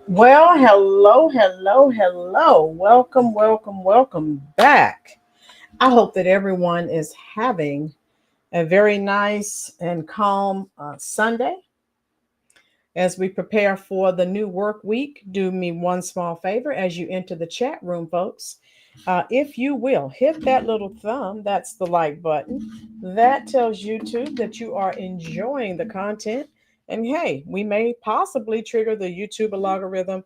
Well, hello. Welcome back. I hope that everyone is having a very nice and calm Sunday. As we prepare for the new work week, do me one small favor as you enter the chat room, folks. If you will, hit that little thumb, that's the like button. That tells YouTube that you are enjoying the content. And hey, we may possibly trigger the YouTube algorithm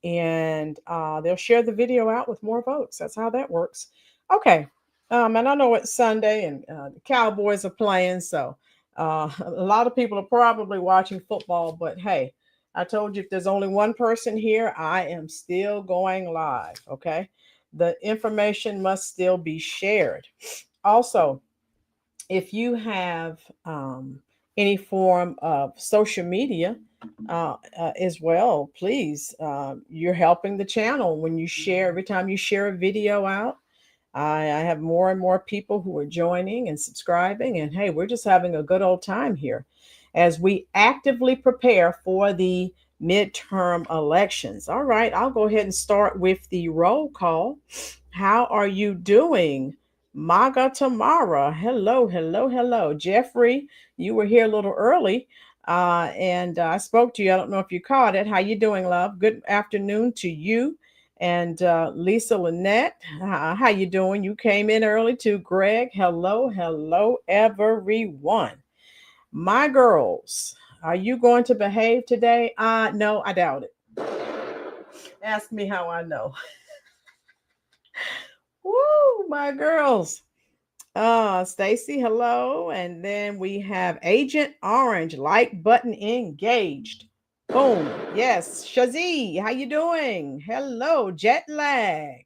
and they'll share the video out with more folks. That's how that works. Okay. And I know it's Sunday and the Cowboys are playing. So a lot of people are probably watching football, but hey, I told you if there's only one person here, I am still going live. Okay. The information must still be shared. Also, if you have any form of social media as well, please, you're helping the channel when you share. Every time you share a video out, I have more and more people who are joining and subscribing. And hey, we're just having a good old time here as we actively prepare for the midterm elections. All right, I'll go ahead and start with the roll call. How are you doing? Maga Tamara, hello. Jeffrey, you were here a little early, and I spoke to you. I don't know if you caught it. How you doing, love? Good afternoon to you. And Lisa Lynette, how you doing? You came in early too. Greg, hello, everyone. My girls, are you going to behave today? No, I doubt it. Ask me how I know. Woo, my girls. Stacy, hello. And then we have Agent Orange, like button engaged. Boom. Yes. Shazee, how you doing? Hello. Jet lag.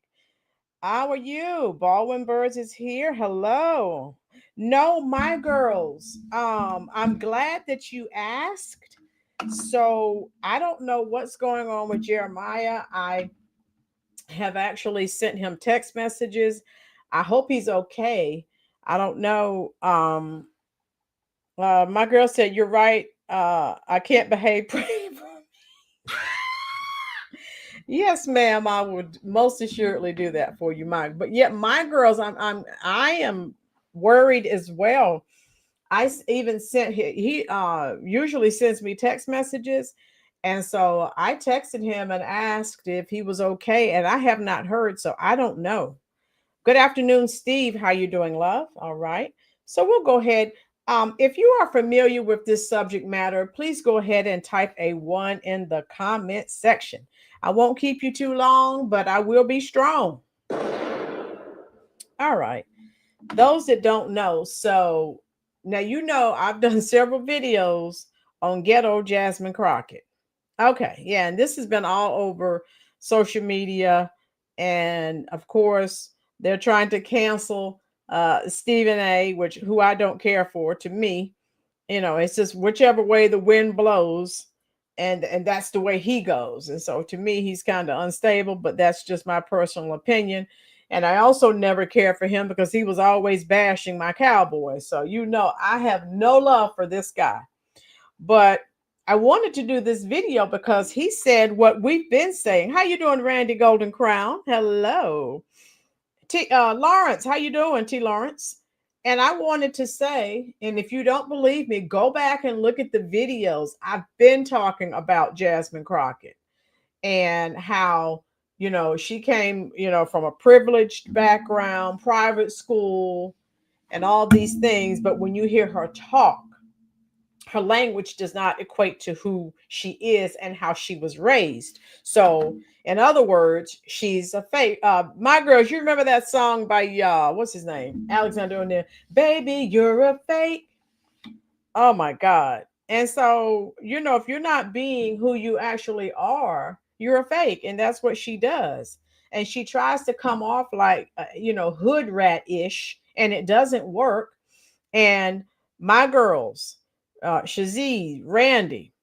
How are you? Baldwin Birds is here. Hello. No, my girls. I'm glad that you asked. So I don't know what's going on with Jeremiah. I have actually sent him text messages. I hope he's okay. I don't know. My girl said, you're right. I can't behave pretty. Yes, ma'am. I would most assuredly do that for you, Mike. But yeah, my girls, I am worried as well. I even sent he usually sends me text messages, and so I texted him and asked if he was okay, and I have not heard, so I don't know. Good afternoon, Steve. How you doing, love? All right. So we'll go ahead. If you are familiar with this subject matter, please go ahead and type a 1 in the comment section. I won't keep you too long, but I will be strong. All right. Those that don't know, so now you know I've done several videos on ghetto Jasmine Crockett. Okay, yeah, and this has been all over social media, and of course they're trying to cancel Stephen A, who I don't care for. To me, it's just whichever way the wind blows, and that's the way he goes. And so to me, he's kind of unstable, but that's just my personal opinion. And I also never cared for him because he was always bashing my Cowboys. So, I have no love for this guy. But I wanted to do this video because he said what we've been saying. How you doing, Randy Golden Crown? Hello. Lawrence, how you doing, T. Lawrence? And I wanted to say, and if you don't believe me, go back and look at the videos. I've been talking about Jasmine Crockett and how, she came, from a privileged background, private school, and all these things. But when you hear her talk, her language does not equate to who she is and how she was raised. So, in other words, she's a fake. My girls, you remember that song by what's his name? Alexander O'Neal. Baby, you're a fake. Oh my God. And so, if you're not being who you actually are, you're a fake. And that's what she does. And she tries to come off like, hood rat ish, and it doesn't work. And my girls, Shaziz, Randy,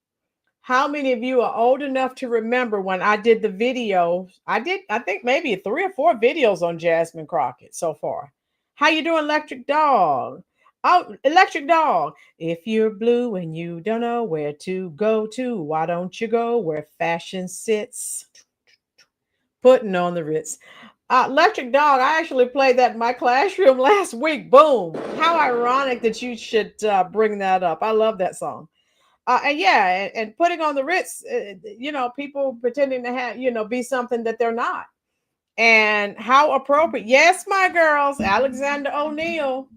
how many of you are old enough to remember when I did the video? I think maybe 3 or 4 videos on Jasmine Crockett so far. How you doing, Electric Dog? Oh, Electric Dog. If you're blue and you don't know where to go to, why don't you go where fashion sits? Putting on the Ritz. Electric Dog, I actually played that in my classroom last week. Boom. How ironic that you should bring that up. I love that song. And yeah, and putting on the Ritz, people pretending to have, be something that they're not. And how appropriate. Yes, my girls, Alexander O'Neal.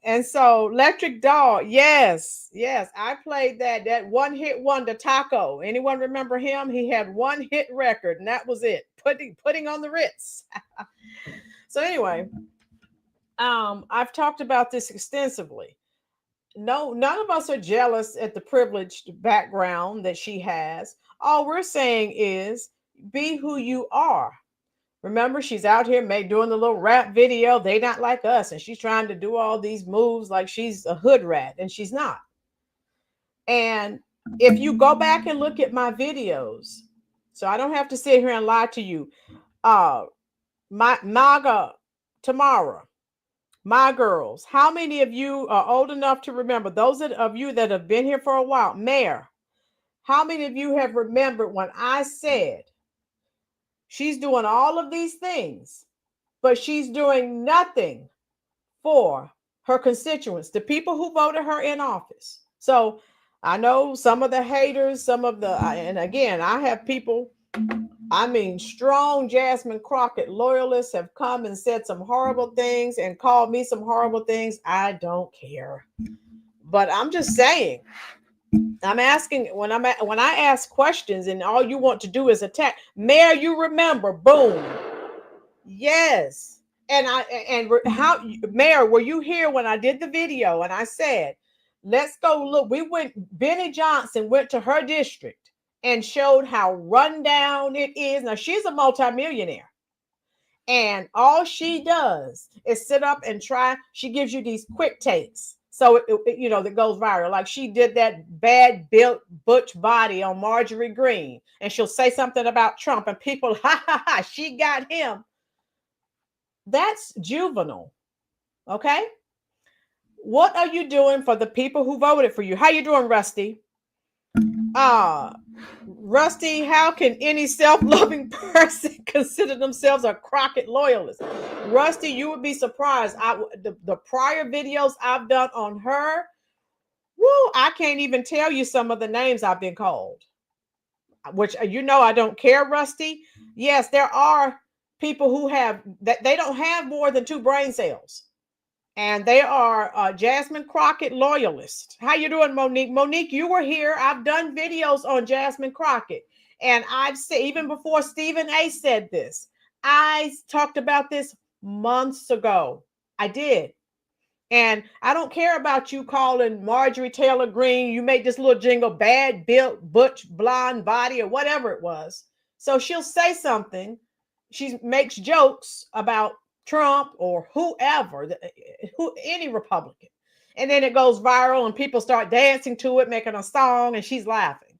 And so Electric Dog, yes, I played that one hit wonder Taco. Anyone remember him? He had one hit record, and that was it. Putting on the Ritz. So anyway, I've talked about this extensively. No, none of us are jealous at the privileged background that she has. All we're saying is be who you are. Remember, she's out here doing the little rap video. They not like us. And she's trying to do all these moves like she's a hood rat, and she's not. And if you go back and look at my videos, so I don't have to sit here and lie to you. My MAGA Tamara, my girls, how many of you are old enough to remember? Those of you that have been here for a while, Mayor, how many of you have remembered when I said she's doing all of these things, but she's doing nothing for her constituents, the people who voted her in office? So I know some of the haters, and again, I have people, strong Jasmine Crockett loyalists have come and said some horrible things and called me some horrible things. I don't care. But I'm just saying, I'm asking when I ask questions and all you want to do is attack. Mayor, you remember, boom. Yes. And Mayor, were you here when I did the video and I said, let's go look. Benny Johnson went to her district and showed how rundown it is. Now she's a multimillionaire. And all she does is sit up and try. She gives you these quick takes. So, that goes viral. Like she did that bad built butch body on Marjorie Greene. And she'll say something about Trump and people, she got him. That's juvenile. Okay. What are you doing for the people who voted for you? How you doing, Rusty? Rusty, how can any self-loving person consider themselves a Crockett loyalist? Rusty, you would be surprised. The prior videos I've done on her, I can't even tell you some of the names I've been called, which I don't care, Rusty. Yes, there are people who have that they don't have more than 2 brain cells. And they are Jasmine Crockett loyalists. How you doing, Monique? Monique, you were here. I've done videos on Jasmine Crockett. And I've said, even before Stephen A. said this, I talked about this months ago. I did. And I don't care about you calling Marjorie Taylor Greene. You made this little jingle, bad built, butch, blonde body, or whatever it was. So she'll say something. She makes jokes about Trump or whoever, any Republican. And then it goes viral and people start dancing to it, making a song, and she's laughing.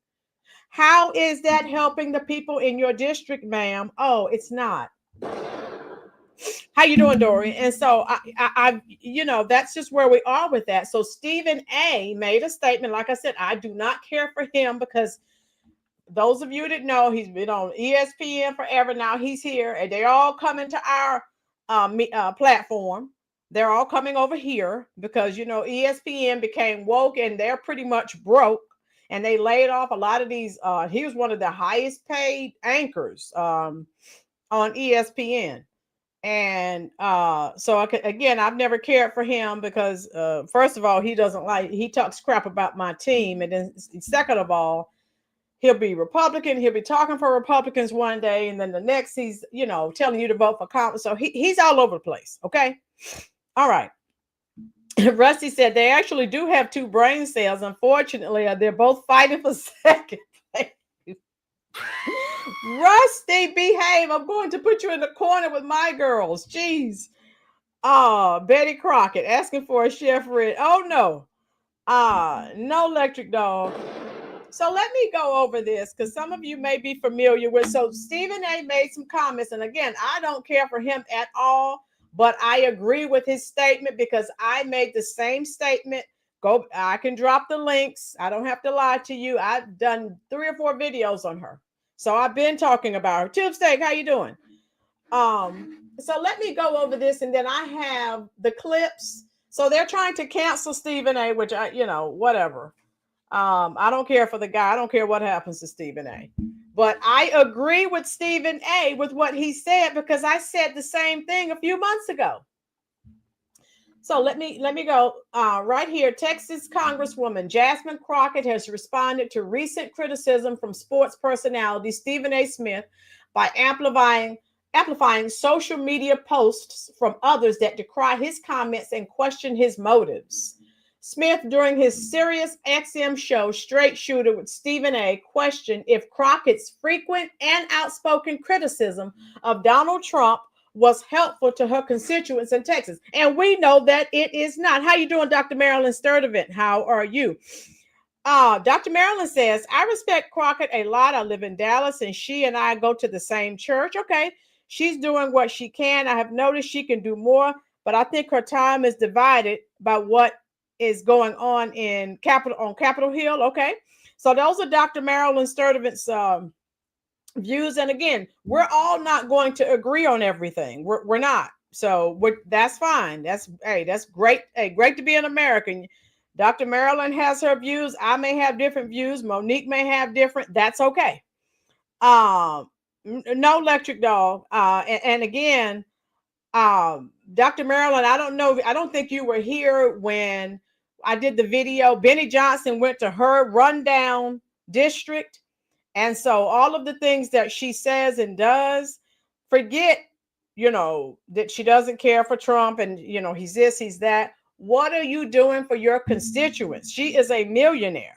How is that helping the people in your district, ma'am? Oh, it's not. How you doing, Dory? And so that's just where we are with that. So Stephen A made a statement. Like I said, I do not care for him because those of you that know, he's been on ESPN forever. Now he's here, and they're all coming to our platform. They're all coming over here because ESPN became woke, and they're pretty much broke, and they laid off a lot of these. He was one of the highest paid anchors on ESPN. And again, I've never cared for him because first of all, he talks crap about my team, and then second of all, he'll be Republican. He'll be talking for Republicans one day, and then the next he's telling you to vote for Congress. So he's all over the place. Okay, all right. Rusty said they actually do have two brain cells. Unfortunately, they're both fighting for second place. Rusty, behave. I'm going to put you in the corner with my girls. Jeez. Betty Crockett asking for a chef red. Oh no. No electric dog. So let me go over this because some of you may be familiar with. So Stephen A made some comments, and again, I don't care for him at all, but I agree with his statement because I made the same statement. I can drop the links. I don't have to lie to you. I've done 3 or 4 videos on her. So I've been talking about her. Tube Steak, how you doing? So let me go over this, and then I have the clips. So they're trying to cancel Stephen A, which whatever. I don't care for the guy. I don't care what happens to Stephen A. But I agree with Stephen A with what he said because I said the same thing a few months ago. So let me go right here. Texas Congresswoman Jasmine Crockett has responded to recent criticism from sports personality Stephen A. Smith by amplifying social media posts from others that decry his comments and question his motives. Smith, during his Sirius XM show Straight Shooter with Stephen A., questioned if Crockett's frequent and outspoken criticism of Donald Trump was helpful to her constituents in Texas. And we know that it is not. How you doing, Dr. Marilyn Sturdivant? How are you? Dr. Marilyn says, I respect Crockett a lot. I live in Dallas, and she and I go to the same church. Okay, she's doing what she can. I have noticed she can do more, but I think her time is divided by what is going on on Capitol Hill. Okay, so those are Dr. Marilyn Sturdivant's views. And again, we're all not going to agree on everything. We're not. So that's fine. That's great. Hey, great to be an American. Dr. Marilyn has her views. I may have different views. Monique may have different. That's okay. No electric dog. And again, Dr. Marilyn, I don't know. I don't think you were here when I did the video. Benny Johnson went to her rundown district. And so all of the things that she says and does, forget, that she doesn't care for Trump and, he's this, he's that. What are you doing for your constituents? She is a millionaire,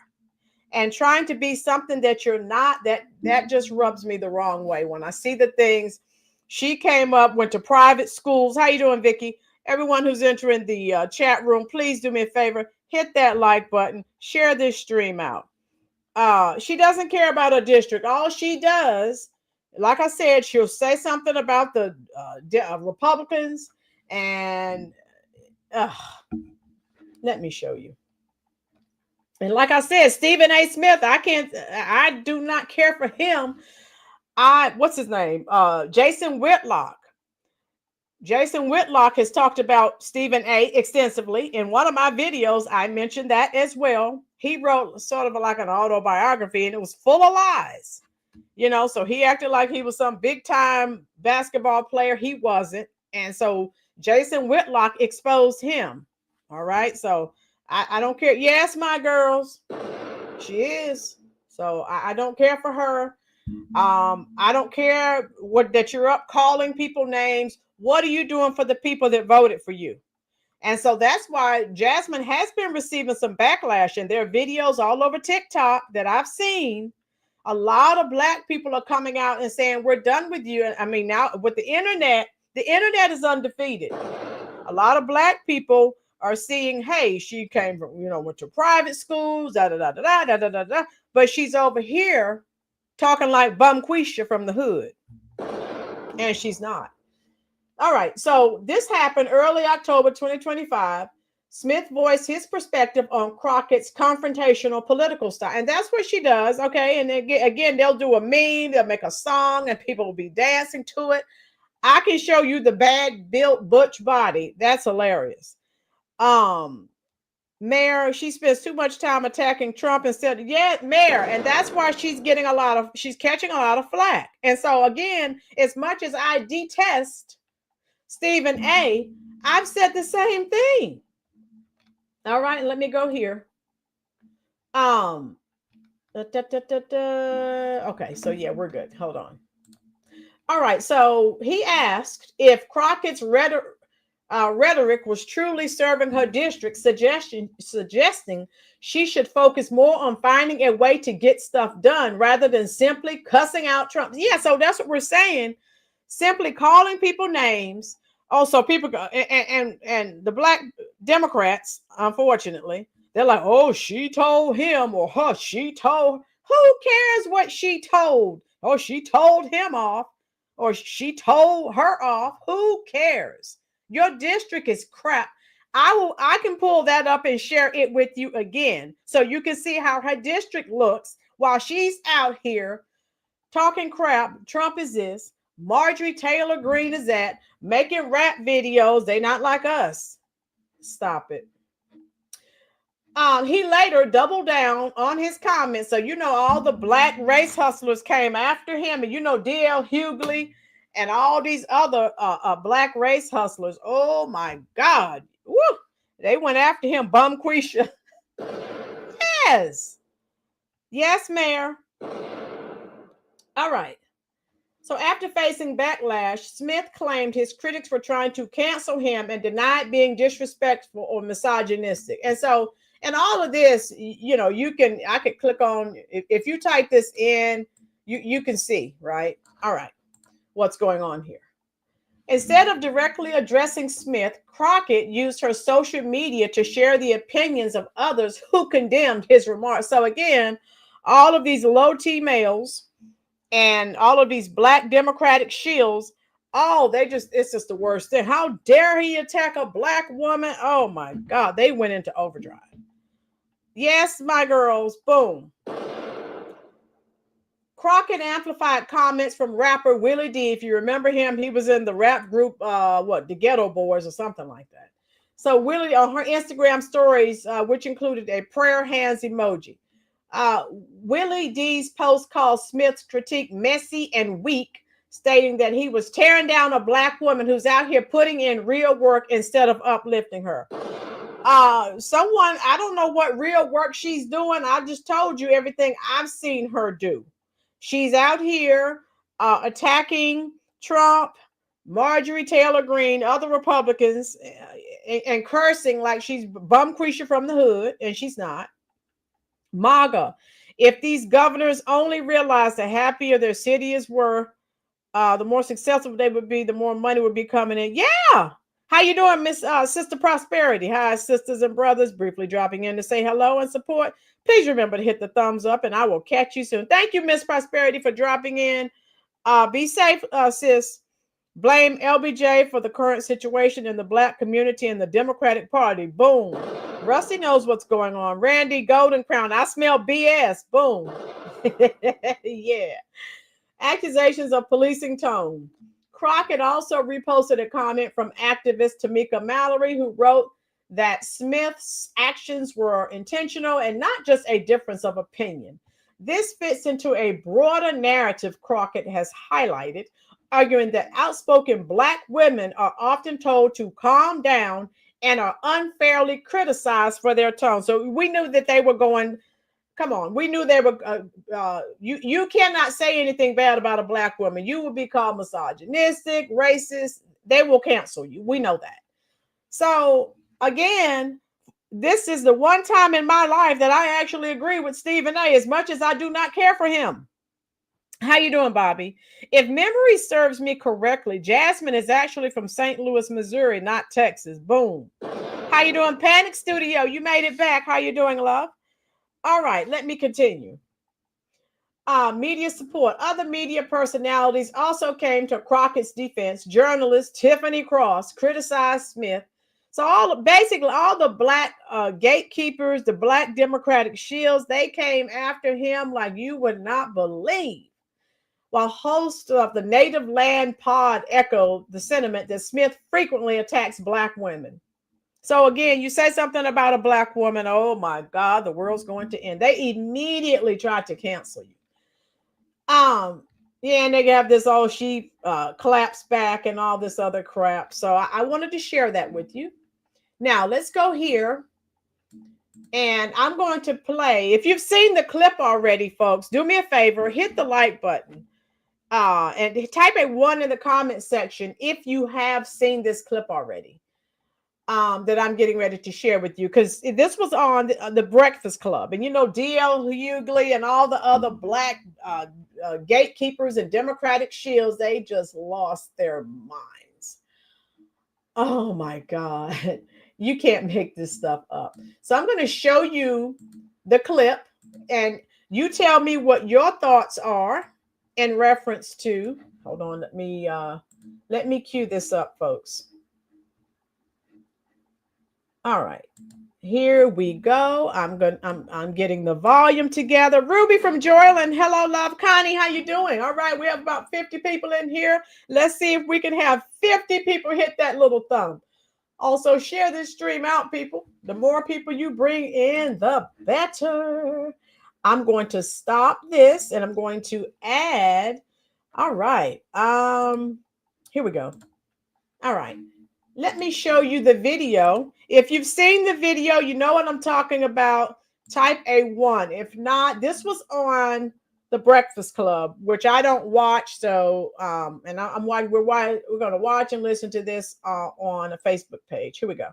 and trying to be something that you're not, that just rubs me the wrong way. When I see the things, she came up, went to private schools. How you doing, Vicky? Everyone who's entering the chat room, please do me a favor, hit that like button, share this stream out. She doesn't care about her district. All she does, like I said, she'll say something about the Republicans, and let me show you. And like I said, Stephen A. Smith, I do not care for him. What's his name? Jason Whitlock. Jason Whitlock has talked about Stephen A. extensively. In one of my videos, I mentioned that as well. He wrote sort of like an autobiography, and it was full of lies. So he acted like he was some big time basketball player. He wasn't. And so Jason Whitlock exposed him. All right. So I don't care. Yes, my girls. She is. So I don't care for her. I don't care that you're up calling people names. What are you doing for the people that voted for you? And so that's why Jasmine has been receiving some backlash, and there are videos all over TikTok that I've seen. A lot of Black people are coming out and saying, we're done with you. I mean, now with the internet is undefeated. A lot of Black people are seeing, hey, she came from, went to private schools, but she's over here talking like Bumquisha from the hood. And she's not. All right. So this happened early October 2025. Smith voiced his perspective on Crockett's confrontational political style. And that's what she does. Okay. And again, they'll do a meme, they'll make a song, and people will be dancing to it. I can show you the bad built butch body. That's hilarious. Mayor, she spends too much time attacking Trump instead of, yeah, Mayor. And that's why she's catching a lot of flack. And so again, as much as I detest Stephen A, I've said the same thing. All right, let me go here. Okay, so yeah, we're good. Hold on. All right, so he asked if Crockett's rhetoric was truly serving her district, suggesting she should focus more on finding a way to get stuff done rather than simply cussing out Trump. Yeah, so that's what we're saying. Simply calling people names. Also, people and the black Democrats, unfortunately, they're like, "Oh, she told him," or "Huh, she told." Who cares what she told? Oh, she told him off, or she told her off. Who cares? Your district is crap. I can pull that up and share it with you again so you can see how her district looks while she's out here talking crap. Trump is this, Marjorie Taylor Greene is that, making rap videos. They not like us. Stop it. He later doubled down on his comments. So, all the black race hustlers came after him. And, D.L. Hughley and all these other black race hustlers. Oh, my God. Woo! They went after him, Bum Quisha. Yes. Yes, Mayor. All right. So after facing backlash, Smith claimed his critics were trying to cancel him and denied being disrespectful or misogynistic. And so, and all of this, I could click on, if you type this in, you can see, right? All right, what's going on here. Instead of directly addressing Smith, Crockett used her social media to share the opinions of others who condemned his remarks. So again, all of these low T males and all of these black Democratic shills, it's just the worst thing. How dare he attack a black woman? Oh my God, they went into overdrive. Yes, my girls, boom. Crockett amplified comments from rapper Willie D. If you remember him, he was in the rap group, the Ghetto Boys or something like that. So Willie, on her Instagram stories, which included a prayer hands emoji, Willie D's post called Smith's critique messy and weak, stating that he was tearing down a black woman who's out here putting in real work instead of uplifting her. Someone, I don't know what real work she's doing. I just told you everything I've seen her do. She's out here attacking Trump, Marjorie Taylor Greene, other Republicans, and cursing like she's bum Quisha from the hood, and she's not. MAGA. If these governors only realized the happier their cities were, the more successful they would be, the more money would be coming in. Yeah. How you doing, Miss Sister Prosperity? Hi, sisters and brothers. Briefly dropping in to say hello and support. Please remember to hit the thumbs up, and I will catch you soon. Thank you, Miss Prosperity, for dropping in. Be safe, sis. Blame LBJ for the current situation in the black community and the Democratic Party. Boom. Rusty knows what's going on. Randy Golden Crown. I smell BS. Boom. Yeah. Accusations of policing tone. Crockett also reposted a comment from activist Tamika Mallory, who wrote that Smith's actions were intentional and not just a difference of opinion. This fits into a broader narrative Crockett has highlighted, arguing that outspoken black women are often told to calm down and are unfairly criticized for their tone. So we knew that they were going, come on, we knew they were, you cannot say anything bad about a black woman. You will be called misogynistic, racist. They will cancel you. We know that. So again, this is the one time in my life that I actually agree with Stephen A, as much as I do not care for him. How you doing, Bobby? If memory serves me correctly, Jasmine is actually from St. Louis, Missouri, not Texas. Boom. How you doing, Panic Studio? You made it back. How you doing, love? All right, let me continue. Media support. Other media personalities also came to Crockett's defense. Journalist Tiffany Cross criticized Smith. So basically all the black gatekeepers, the black Democratic shields, they came after him like you would not believe. While hosts of the Native Land Pod echoed the sentiment that Smith frequently attacks black women. So again, you say something about a black woman, oh my God, the world's going to end. They immediately tried to cancel you. Yeah, and they have this she claps back and all this other crap. So I wanted to share that with you. Now let's go here. And I'm going to play. If you've seen the clip already, folks, do me a favor, hit the like button. And type a 1 in the comment section if you have seen this clip already. That I'm getting ready to share with you, because this was on the Breakfast Club, and D.L. Hughley and all the other black gatekeepers and Democratic shields, they just lost their minds. Oh my God, you can't make this stuff up. So I'm going to show you the clip, and you tell me what your thoughts are in reference to. Hold on, let me cue this up, folks. All right, here we go. I'm getting the volume together. Ruby from Joyland. Hello, love. Connie, how you doing? All right, we have about 50 people in here. Let's see if we can have 50 people hit that little thumb. Also, share this stream out, people. The more people you bring in, the better. I'm going to stop this and I'm going to add. All right. Here we go. All right. Let me show you the video. If you've seen the video, you know what I'm talking about. Type a 1. If not, this was on the Breakfast Club, which I don't watch. So, and we're going to watch and listen to this on a Facebook page. Here we go.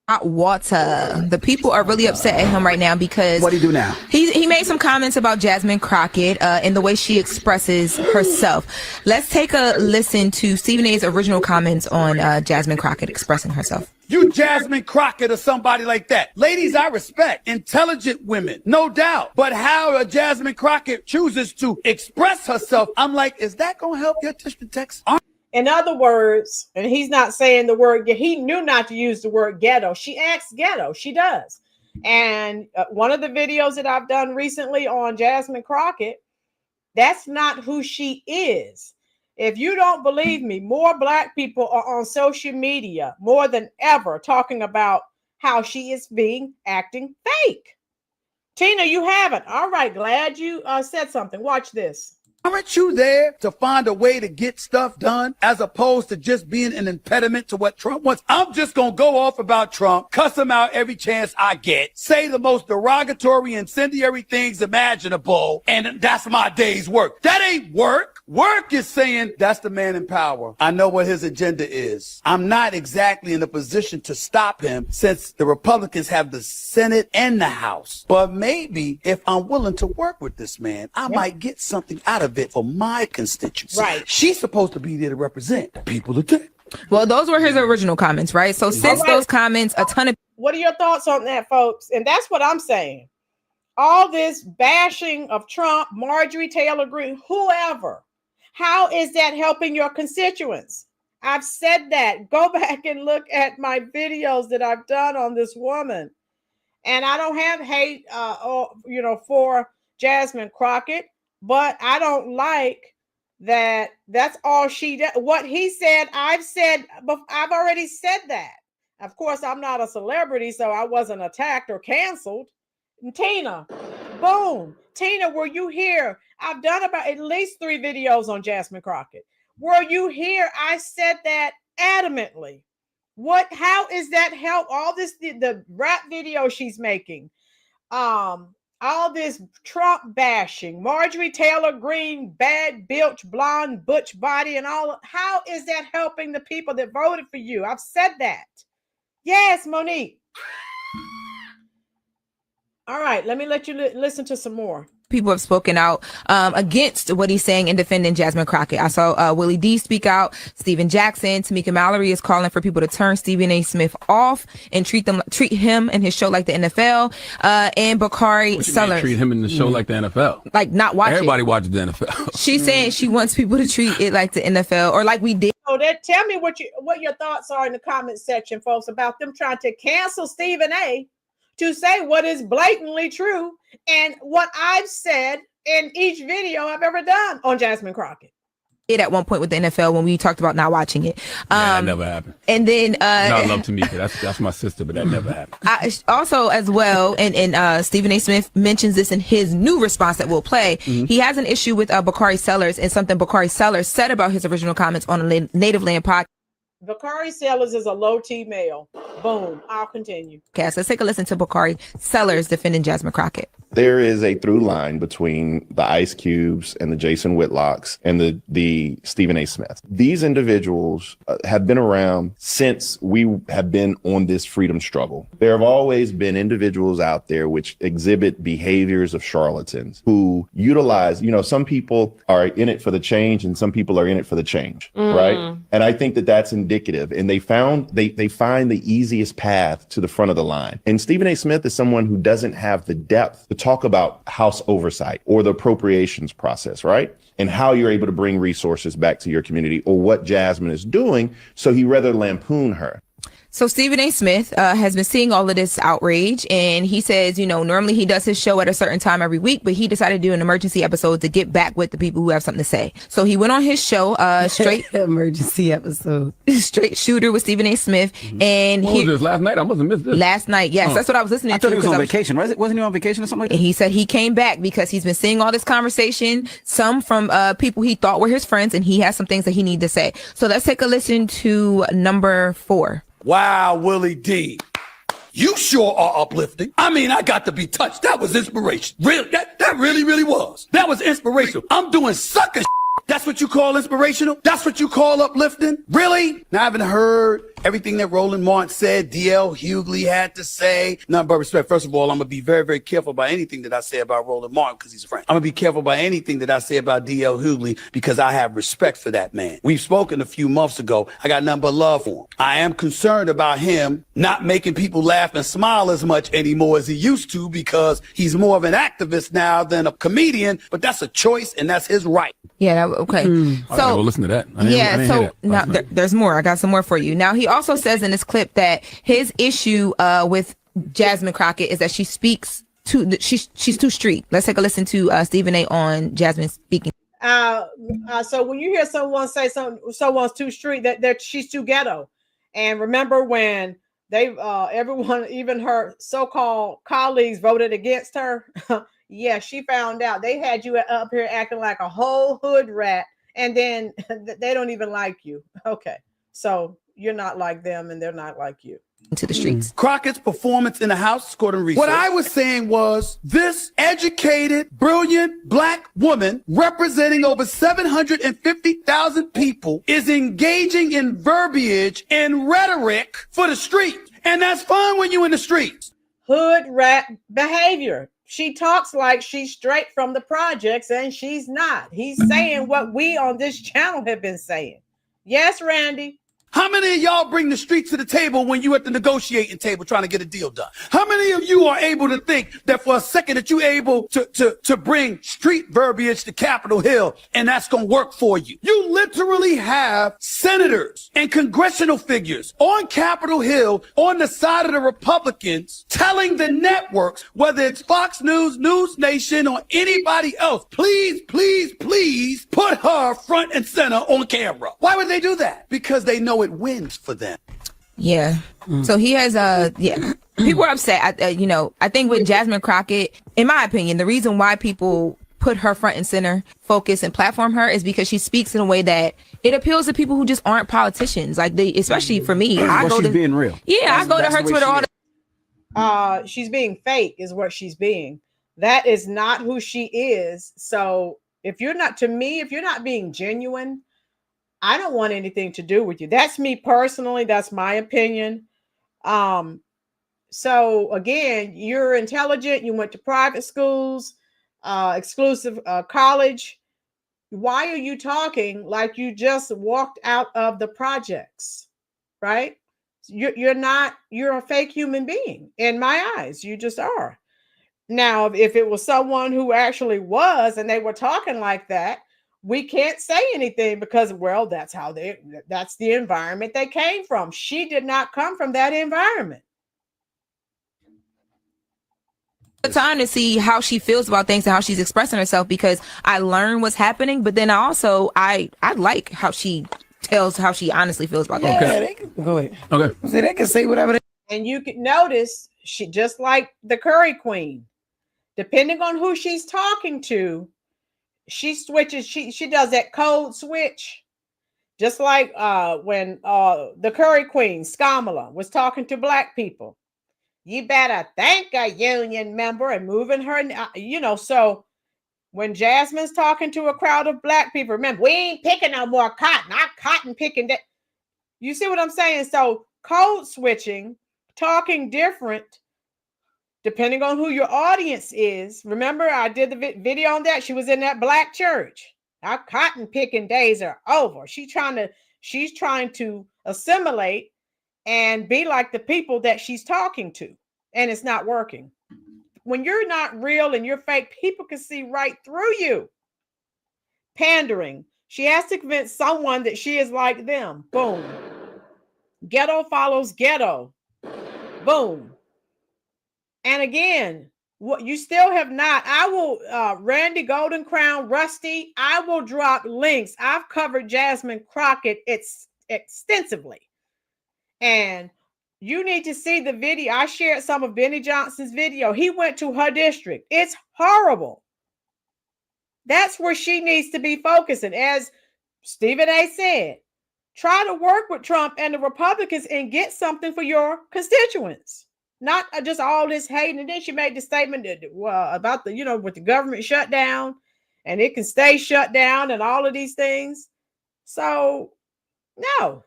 Hot water. The people are really upset at him right now because what do he do now? He made some comments about Jasmine Crockett and the way she expresses herself. Let's take a listen to Stephen A's original comments on Jasmine Crockett expressing herself. You Jasmine Crockett or somebody like that. Ladies, I respect intelligent women, no doubt. But how a Jasmine Crockett chooses to express herself, I'm like, is that going to help your district text? In other words, and he's not saying the word, he knew not to use the word ghetto. She acts ghetto. She does. And one of the videos that I've done recently on Jasmine Crockett, that's not who she is. If you don't believe me, more black people are on social media more than ever talking about how she is acting fake. Tina, you haven't. All right, glad you said something. Watch this. Aren't you there to find a way to get stuff done as opposed to just being an impediment to what Trump wants? I'm just going to go off about Trump, cuss him out every chance I get, say the most derogatory, incendiary things imaginable, and that's my day's work. That ain't work. Work is saying that's the man in power. I know what his agenda is. I'm not exactly in a position to stop him since the Republicans have the Senate and the House. But maybe if I'm willing to work with this man, I might get something out of it for my constituency. Right. She's supposed to be there to represent the people of today. Well, those were his original comments, right? So since those comments, a ton of... What are your thoughts on that, folks? And that's what I'm saying. All this bashing of Trump, Marjorie Taylor Greene, whoever. How is that helping your constituents? I've said that. Go back and look at my videos that I've done on this woman. And I don't have hate, for Jasmine Crockett, but I don't like that. That's all she did. What he said, I've already said that. Of course, I'm not a celebrity, so I wasn't attacked or canceled. And Tina, boom. Tina, were you here? I've done about at least 3 videos on Jasmine Crockett. Were you here? I said that adamantly. How is that help? All this, the rap video she's making, all this Trump bashing, Marjorie Taylor Greene, bad bilge, blonde, butch body, and all. How is that helping the people that voted for you? I've said that. Yes, Monique. All right, let me let you listen to some more. People have spoken out against what he's saying and defending Jasmine Crockett. I saw Willie D speak out, Steven Jackson, Tamika Mallory is calling for people to turn Stephen A. Smith off and treat him and his show like the NFL. And Bakari Sellers. Treat him in the show like the NFL. Like not watch Everybody watches the NFL. She's saying she wants people to treat it like the NFL or like we did. So tell me what your thoughts are in the comment section, folks, about them trying to cancel Stephen A. to say what is blatantly true and what I've said in each video I've ever done on Jasmine Crockett. At one point with the NFL when we talked about not watching it. That never happened. And then not love to me, that's my sister, but that never happened. Also as well, and Stephen A. Smith mentions this in his new response that we'll play. Mm-hmm. He has an issue with Bakari Sellers and something Bakari Sellers said about his original comments on a Native Land podcast. Bakari Sellers is a low T male. Boom. I'll continue. Okay, so let's take a listen to Bakari Sellers defending Jasmine Crockett. There is a through line between the Ice Cubes and the Jason Whitlocks and the Stephen A. Smith. These individuals have been around since we have been on this freedom struggle. There have always been individuals out there which exhibit behaviors of charlatans who utilize, some people are in it for the change and some people are in it for the change, right? And I think that that's indicative. And they find the easiest path to the front of the line. And Stephen A. Smith is someone who doesn't have the depth to talk about House oversight or the appropriations process, right? And how you're able to bring resources back to your community or what Jasmine is doing. So he rather lampoon her. So Stephen A. Smith has been seeing all of this outrage, and he says, normally he does his show at a certain time every week, but he decided to do an emergency episode to get back with the people who have something to say. So he went on his show, straight emergency episode, straight shooter with Stephen A. Smith. And what was this last night? I must have missed this. Last night, yes, that's what I was listening to. I thought he was on vacation. Wasn't he on vacation or something like that? And he said he came back because he's been seeing all this conversation, some from people he thought were his friends, and he has some things that he needs to say. So let's take a listen to number 4. Wow, Willie D. You sure are uplifting. I mean, I got to be touched. That was inspiration. Really, that really, really was. That was inspirational. I'm doing sucker. That's what you call inspirational? That's what you call uplifting? Really? Now, I haven't heard everything that Rolynn Martin said, D.L. Hughley had to say. None but respect. First of all, I'm going to be very, very careful about anything that I say about Rolynn Martin because he's a friend. I'm going to be careful about anything that I say about D.L. Hughley because I have respect for that man. We've spoken a few months ago. I got nothing but love for him. I am concerned about him not making people laugh and smile as much anymore as he used to because he's more of an activist now than a comedian, but that's a choice and that's his right. Yeah, okay. So go listen to that. Now there's more. I got some more for you. Now he also says in this clip that his issue with Jasmine Crockett is that she speaks she's too street. Let's take a listen to Stephen A. on Jasmine speaking. So when you hear someone say someone's too street, that she's too ghetto. And remember when everyone, even her so-called colleagues, voted against her. Yeah, she found out they had you up here acting like a whole hood rat, and then they don't even like you. Okay, so you're not like them, and they're not like you. To the streets. Crockett's performance in the House, according to research. What I was saying was this educated, brilliant black woman representing over 750,000 people is engaging in verbiage and rhetoric for the street. And that's fine when you're in the streets. Hood rat behavior. She talks like she's straight from the projects, and she's not. He's saying what we on this channel have been saying. Yes, Randy. How many of y'all bring the streets to the table when you at the negotiating table trying to get a deal done? How many of you are able to think that for a second that you're able to bring street verbiage to Capitol Hill and that's going to work for you? You literally have senators and congressional figures on Capitol Hill on the side of the Republicans telling the networks, whether it's Fox News, News Nation, or anybody else, please, please, please put her front and center on camera. Why would they do that? Because they know it wins for them. Yeah. So he has people are upset. I think with Jasmine Crockett, in my opinion, the reason why people put her front and center, focus and platform her is because she speaks in a way that it appeals to people who just aren't politicians. Like especially for me, she's being real. Yeah, I go to her Twitter all the she's being fake is what she's being. That is not who she is. So if you're not being genuine, I don't want anything to do with you. That's me personally. That's my opinion. So again, you're intelligent. You went to private schools. exclusive college. Why are you talking like you just walked out of the projects, right? You're not, you're a fake human being in my eyes. You just are. Now, if it was someone who actually was and they were talking like that, we can't say anything because, well, that's the environment they came from. She did not come from that environment. Time to see how she feels about things and how she's expressing herself, because I learn what's happening, but then I like how she tells how she honestly feels about things. Yeah, they can go ahead. Okay. See, they can say whatever they. And you can notice she, just like the Curry Queen, depending on who she's talking to, she switches. She does that code switch, just like when the Curry Queen Skamala was talking to Black people. You better thank a union member and moving her, so when Jasmine's talking to a crowd of Black people, remember, we ain't picking no more cotton. Our cotton picking that. You see what I'm saying? So code switching, talking different, depending on who your audience is. Remember, I did the video on that. She was in that Black church. Our cotton picking days are over. She's trying to assimilate and be like the people that she's talking to. And it's not working. When you're not real and you're fake, people can see right through you. Pandering. She has to convince someone that she is like them. Boom. Ghetto follows ghetto. Boom. And again, what you still have not, I will, Randy Golden Crown, Rusty, I will drop links. I've covered Jasmine Crockett extensively. And you need to see the video. I shared some of Benny Johnson's video. He went to her district. It's horrible. That's where she needs to be focusing. As Stephen A. said, try to work with Trump and the Republicans and get something for your constituents. Not just all this hate. And then she made the statement that, about with the government shutdown and it can stay shut down and all of these things. So, no.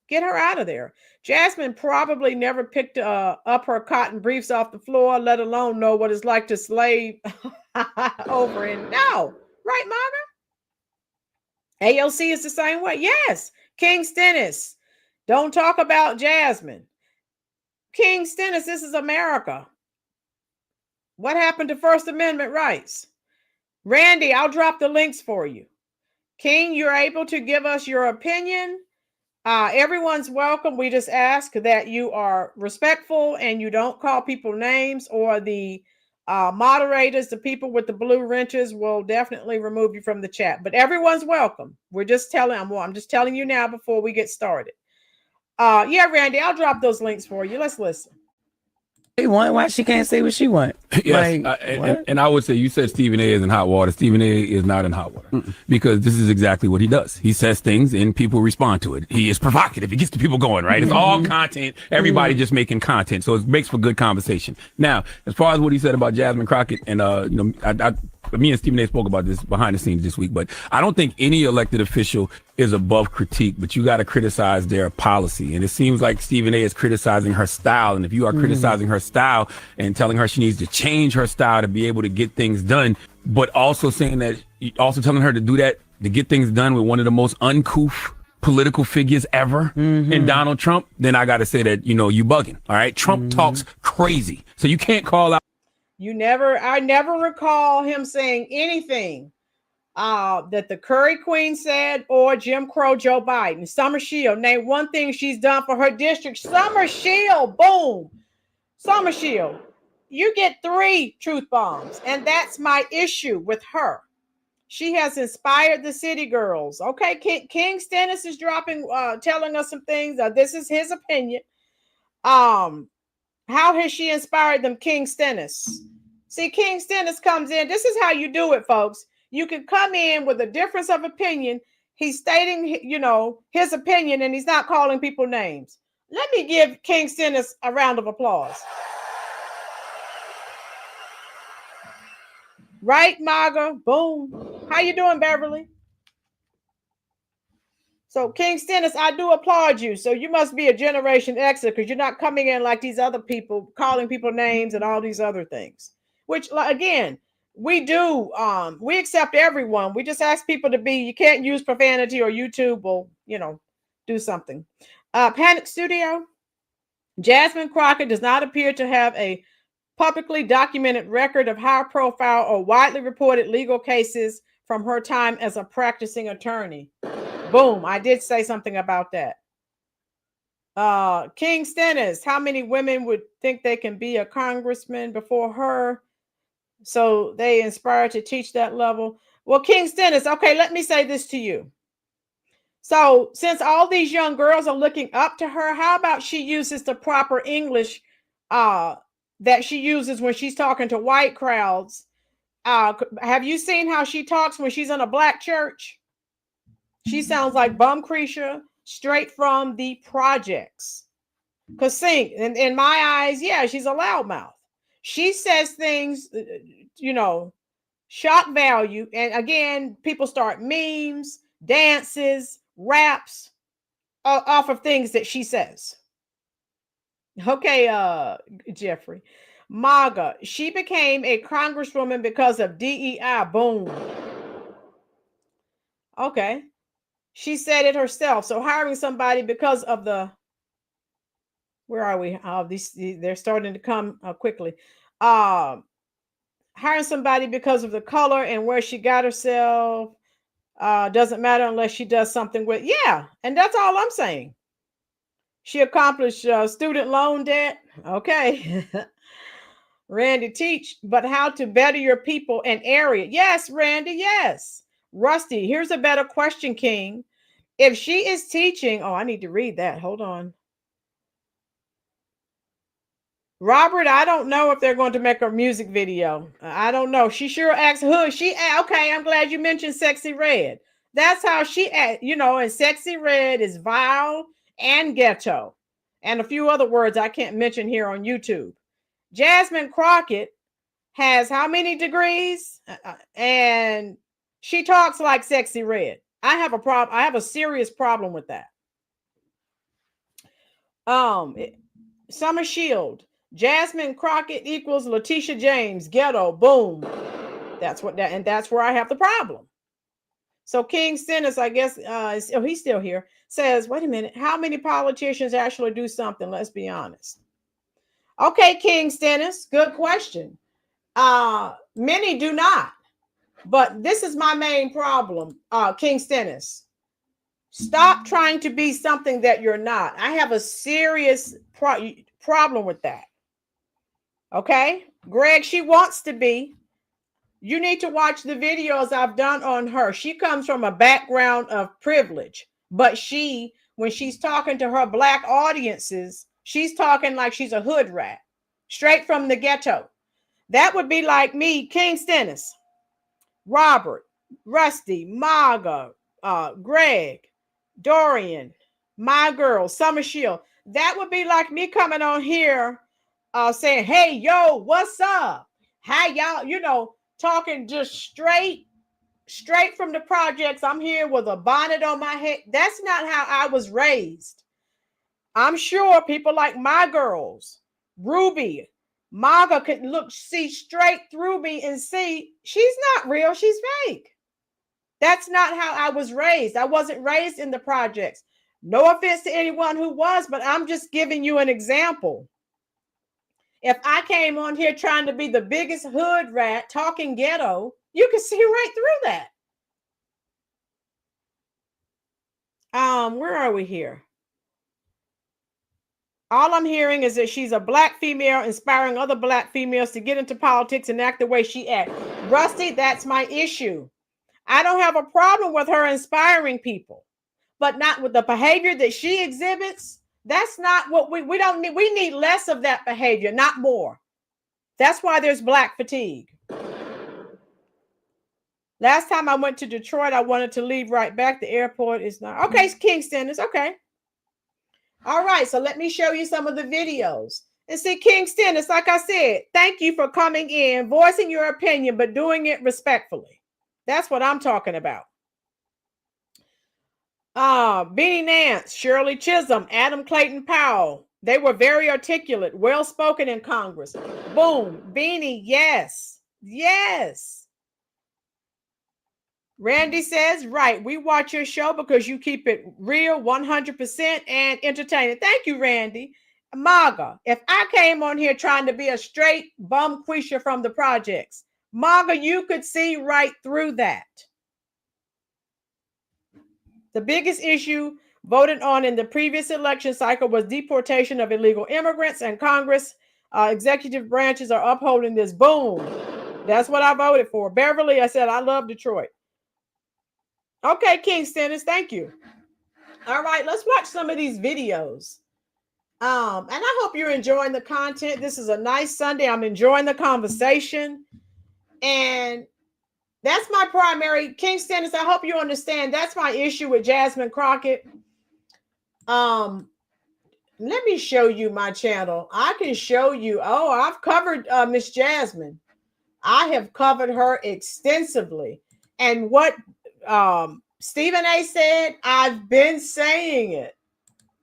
Get her out of there. Jasmine probably never picked up her cotton briefs off the floor, let alone know what it's like to slave over in. No. Right, Margaret? AOC is the same way. Yes. King Stennis. Don't talk about Jasmine. King Stennis, this is America. What happened to First Amendment rights? Randy, I'll drop the links for you. King, you're able to give us your opinion. Everyone's welcome. We just ask that you are respectful and you don't call people names, or the moderators, the people with the blue wrenches, will definitely remove you from the chat. But everyone's welcome. I'm just telling you now before we get started. Yeah, Randy, I'll drop those links for you. Let's listen. Why she can't say what she want? Yes, and I would say, you said Stephen A. is in hot water. Stephen A. is not in hot water because this is exactly what he does. He says things and people respond to it. He is provocative. He gets the people going, right? It's all content. Everybody just making content. So it makes for good conversation. Now, as far as what he said about Jasmine Crockett, and me and Stephen A. spoke about this behind the scenes this week, but I don't think any elected official is above critique, but you got to criticize their policy. And it seems like Stephen A. is criticizing her style. And if you are criticizing her style and telling her she needs to change her style to be able to get things done, but also telling her to do that, to get things done with one of the most uncouth political figures ever in Donald Trump, then I got to say that, you bugging. All right. Trump talks crazy. So you can't call out. I never recall him saying anything that the Curry Queen said or Jim Crow Joe Biden. Summer Shield, name one thing she's done for her district. Summer Shield, boom. Summer Shield, you get 3 truth bombs, and that's my issue with her. She has inspired the city girls. Okay, King Stennis is dropping, telling us some things. This is his opinion. How has she inspired them, King Stennis? See, King Stennis comes in. This is how you do it, folks. You can come in with a difference of opinion. He's stating, his opinion, and he's not calling people names. Let me give King Stennis a round of applause. Right, Marga? Boom. How you doing, Beverly? So, King Stennis, I do applaud you. So you must be a Generation Xer because you're not coming in like these other people, calling people names and all these other things. Which, again, we do. We accept everyone. We just ask people to be. You can't use profanity, or YouTube will, do something. Panic Studio. Jasmine Crockett does not appear to have a publicly documented record of high-profile or widely reported legal cases from her time as a practicing attorney. Boom! I did say something about that. King Stennis, how many women would think they can be a congressman before her? So they inspired to teach that level. Well, King Stennis, okay, let me say this to you. So since all these young girls are looking up to her, how about she uses the proper English that she uses when she's talking to white crowds? Have you seen how she talks when she's in a black church? She sounds like Bum Creature straight from the projects. Because in my eyes, yeah, she's a loudmouth. She says things, shock value. And again, people start memes, dances, raps off of things that she says. Okay, Jeffrey. MAGA, she became a congresswoman because of DEI. Boom. Okay. She said it herself. So hiring somebody because of the, where are we? They're starting to come quickly. Hiring somebody because of the color and where she got herself doesn't matter unless she does something with, yeah. And that's all I'm saying. She accomplished student loan debt. Okay. Randy, teach, but how to better your people and area. Yes, Randy, yes. Rusty, here's a better question, King. If she is teaching, I need to read that. Hold on. Robert, I don't know if they're going to make a music video. I don't know. She sure acts hood. Okay, I'm glad you mentioned Sexy Red. That's how she act, and Sexy Red is vile and ghetto. And a few other words I can't mention here on YouTube. Jasmine Crockett has how many degrees? And she talks like Sexy Red. I have a problem. I have a serious problem with that. Summer Shield. Jasmine Crockett equals Letitia James. Ghetto. Boom. That's where I have the problem. So King Stennis, I guess, he's still here, says, wait a minute, how many politicians actually do something? Let's be honest. Okay, King Stennis, good question. Many do not. But this is my main problem, King Stennis. Stop trying to be something that you're not. I have a serious problem with that. Okay? Greg, she wants to be. You need to watch the videos I've done on her. She comes from a background of privilege, but when she's talking to her black audiences, she's talking like she's a hood rat, straight from the ghetto. That would be like me, King Stennis, Robert, Rusty, Maga, Greg, Dorian, my girl, Summer Shield. That would be like me coming on here saying, hey, yo, what's up? How y'all, talking just straight from the projects. I'm here with a bonnet on my head. That's not how I was raised. I'm sure people like my girls, Ruby, Maga could see straight through me and see she's not real. She's fake. That's not how I was raised. I wasn't raised in the projects. No offense to anyone who was, but I'm just giving you an example. If I came on here trying to be the biggest hood rat talking ghetto, you can see right through that. Where are we here? All I'm hearing is that she's a black female inspiring other black females to get into politics and act the way she acts. Rusty, that's my issue. I don't have a problem with her inspiring people, but not with the behavior that she exhibits. That's not what we don't need. We need less of that behavior, not more. That's why there's black fatigue. Last time I went to Detroit, I wanted to leave right back. The airport is not. Okay, Kingston is okay. All right, so let me show you some of the videos. And see, Kingston, it's like I said, thank you for coming in, voicing your opinion, but doing it respectfully. That's what I'm talking about. Beanie Nance, Shirley Chisholm, Adam Clayton Powell. They were very articulate, well-spoken in Congress. Boom, Beanie, yes. Yes. Randy says, right. We watch your show because you keep it real, 100% and entertaining. Thank you, Randy. Maga, if I came on here trying to be a straight bum quisha from the projects, Maga, you could see right through that. The biggest issue voted on in the previous election cycle was deportation of illegal immigrants, and Congress executive branches are upholding this. Boom. That's what I voted for. Beverly, I said, I love Detroit. Okay, King Stennis, thank you. All right, let's watch some of these videos. And I hope you're enjoying the content. This is a nice Sunday. I'm enjoying the conversation. And that's my primary, King Stennis, I hope you understand. That's my issue with Jasmine Crockett. Let me show you my channel. I can show you. Oh, I've covered Miss Jasmine. I have covered her extensively. And what Stephen A said, I've been saying it.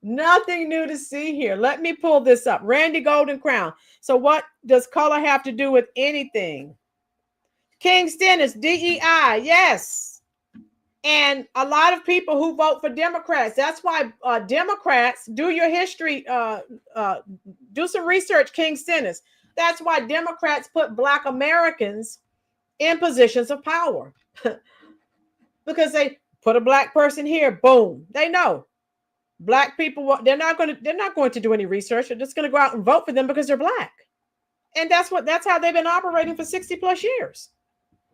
Nothing new to see here. Let me pull this up. Randy Golden Crown. So what does color have to do with anything? King Stennis, DEI, yes. And a lot of people who vote for Democrats. That's why Democrats, do your history, do some research, King Stennis. That's why Democrats put Black Americans in positions of power. Because they put a Black person here, boom. They know Black people, they're not going to do any research. They're just going to go out and vote for them because they're Black. And that's how they've been operating for 60 plus years.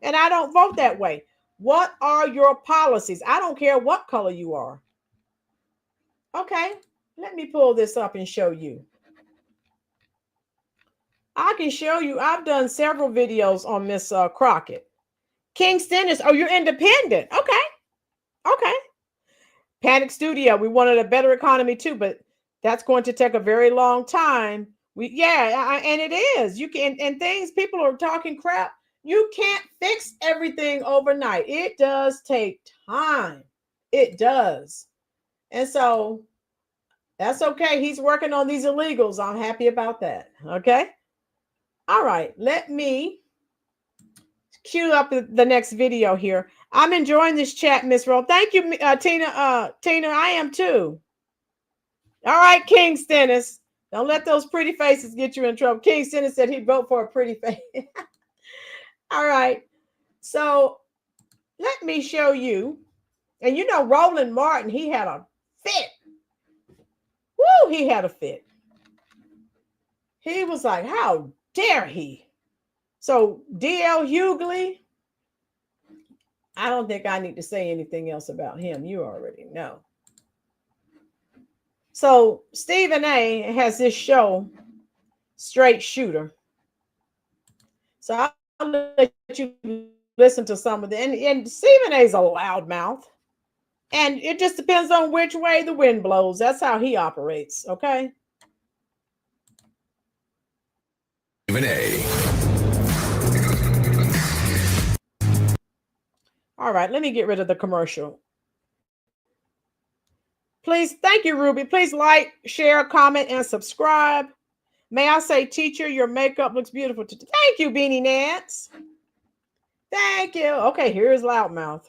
And I don't vote that way. What are your policies? I don't care what color you are. Okay, let me pull this up and show you. I can show you. I've done several videos on Miss Crockett. King Stennis, oh, you're independent. Okay. Okay. Panic Studio, we wanted a better economy too, but that's going to take a very long time. And it is. You can, and things, people are talking crap. You can't fix everything overnight. It does take time. It does. And so that's okay. He's working on these illegals. I'm happy about that. Okay. All right. Let me cue up the next video here. I'm enjoying this chat, Miss Roll. Thank you, Tina. Tina, I am too. All right, King Stennis. Don't let those pretty faces get you in trouble. King Stennis said he'd vote for a pretty face. All right. So let me show you. And you know, Rolynn Martin, he had a fit. Woo, he had a fit. He was like, how dare he? So D.L. Hughley, I don't think I need to say anything else about him. You already know. So Stephen A. has this show, Straight Shooter. So I'll let you listen to some of it. And Stephen A. is a loudmouth. And it just depends on which way the wind blows. That's how he operates, okay? Stephen A. All right, let me get rid of the commercial. Please, thank you, Ruby. Please like, share, comment, and subscribe. May I say, teacher, your makeup looks beautiful today. Thank you, Beanie Nance. Thank you. Okay, here's Loudmouth.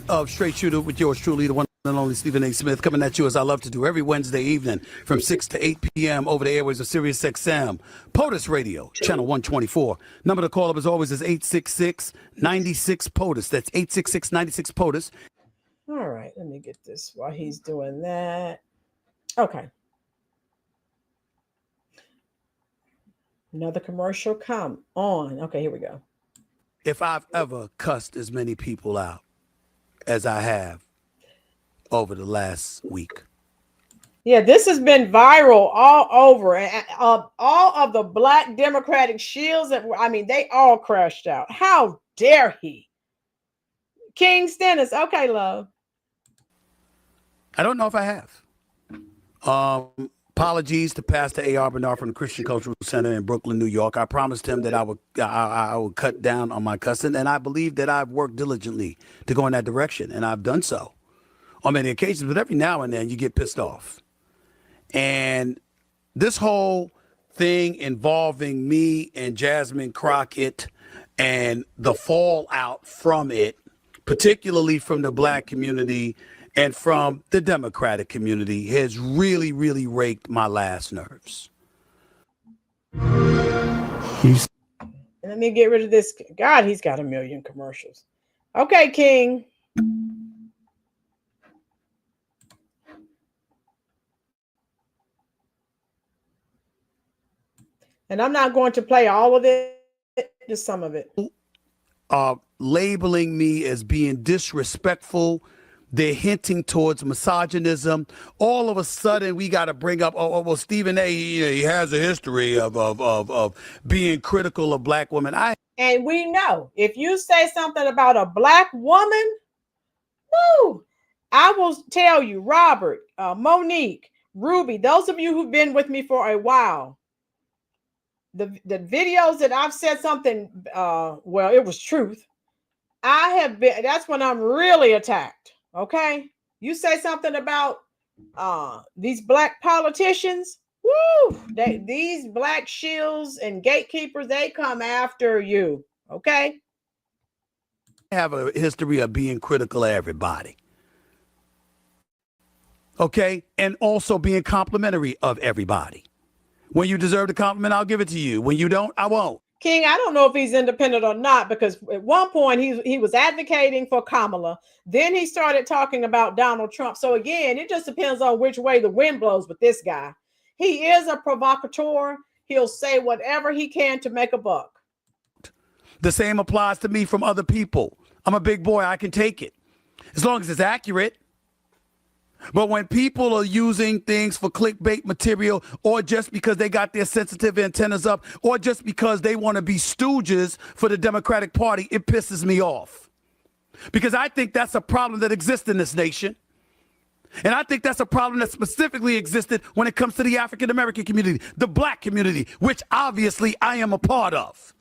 Of Straight Shooter with yours truly, the one and only Stephen A. Smith, coming at you as I love to do every Wednesday evening from 6 to 8 p.m. over the airways of Sirius XM, POTUS Radio, channel 124. Number to call up as always is 866-96-POTUS. That's 866-96-POTUS. All right, let me get this while he's doing that. Okay. Another commercial, come on. Okay, here we go. If I've ever cussed as many people out as I have over the last week. Yeah, this has been viral all over. All of the Black Democratic shields, they all crashed out. How dare he? King Stennis, okay, love. I don't know if I have. Apologies to Pastor A.R. Bernard from the Christian Cultural Center in Brooklyn, New York. I promised him that I would cut down on my cussing, and I believe that I've worked diligently to go in that direction, and I've done so on many occasions. But every now and then you get pissed off. And this whole thing involving me and Jasmine Crockett and the fallout from it, particularly from the black community and from the Democratic community, has really, really raked my last nerves. Let me get rid of this. God, he's got a million commercials. Okay, King. And I'm not going to play all of it, just some of it. Labeling me as being disrespectful. They're hinting towards misogynism. All of a sudden, we got to bring up, well, Stephen A., he has a history of being critical of black women. And we know if you say something about a black woman, woo, I will tell you, Robert, Monique, Ruby, those of you who've been with me for a while, the videos that I've said something, well, it was truth. I have been, that's when I'm really attacked. Okay. You say something about these black politicians, woo, these black shills and gatekeepers, they come after you. Okay. I have a history of being critical of everybody. Okay. And also being complimentary of everybody. When you deserve the compliment, I'll give it to you. When you don't, I won't. King, I don't know if he's independent or not, because at one point he was advocating for Kamala. Then he started talking about Donald Trump. So again, it just depends on which way the wind blows with this guy. He is a provocateur. He'll say whatever he can to make a buck. The same applies to me from other people. I'm a big boy. I can take it as long as it's accurate. But when people are using things for clickbait material, or just because they got their sensitive antennas up, or just because they want to be stooges for the Democratic Party, it pisses me off. Because I think that's a problem that exists in this nation. And I think that's a problem that specifically existed when it comes to the African American community, the black community, which obviously I am a part of.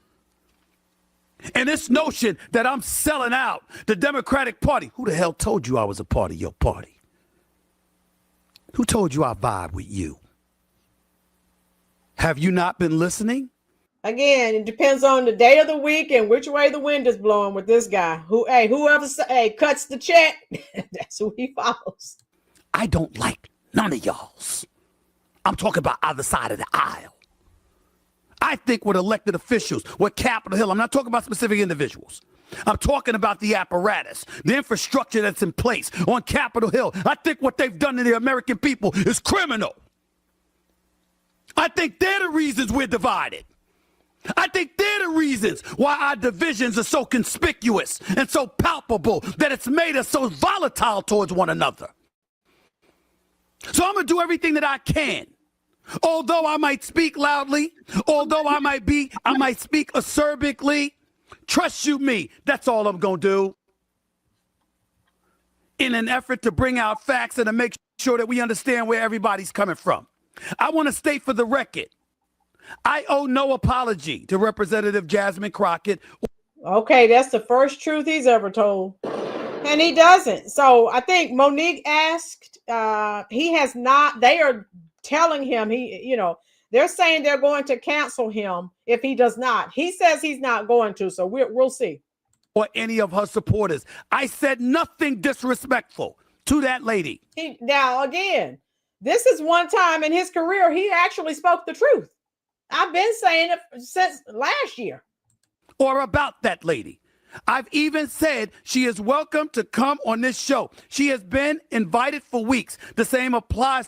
And this notion that I'm selling out the Democratic Party, who the hell told you I was a part of your party? Who told you I vibe with you? Have you not been listening? Again, it depends on the day of the week and which way the wind is blowing with this guy. Whoever cuts the check, that's who he follows. I don't like none of y'all's. I'm talking about either side of the aisle. I think with elected officials, with Capitol Hill, I'm not talking about specific individuals. I'm talking about the apparatus, the infrastructure that's in place on Capitol Hill. I think what they've done to the American people is criminal. I think they're the reasons we're divided. I think they're the reasons why our divisions are so conspicuous and so palpable that it's made us so volatile towards one another. So I'm going to do everything that I can. Although I might speak loudly, although I might speak acerbically, trust you me, that's all I'm going to do. In an effort to bring out facts and to make sure that we understand where everybody's coming from. I want to state for the record, I owe no apology to Representative Jasmine Crockett. Okay, that's the first truth he's ever told. And he doesn't. So I think Monique asked, he has not, they are telling him they're saying they're going to cancel him if he does not. He says he's not going to, so we'll see. Or any of her supporters. I said nothing disrespectful to that lady. Now, again, this is one time in his career he actually spoke the truth. I've been saying it since last year. Or about that lady. I've even said she is welcome to come on this show. She has been invited for weeks. The same applies.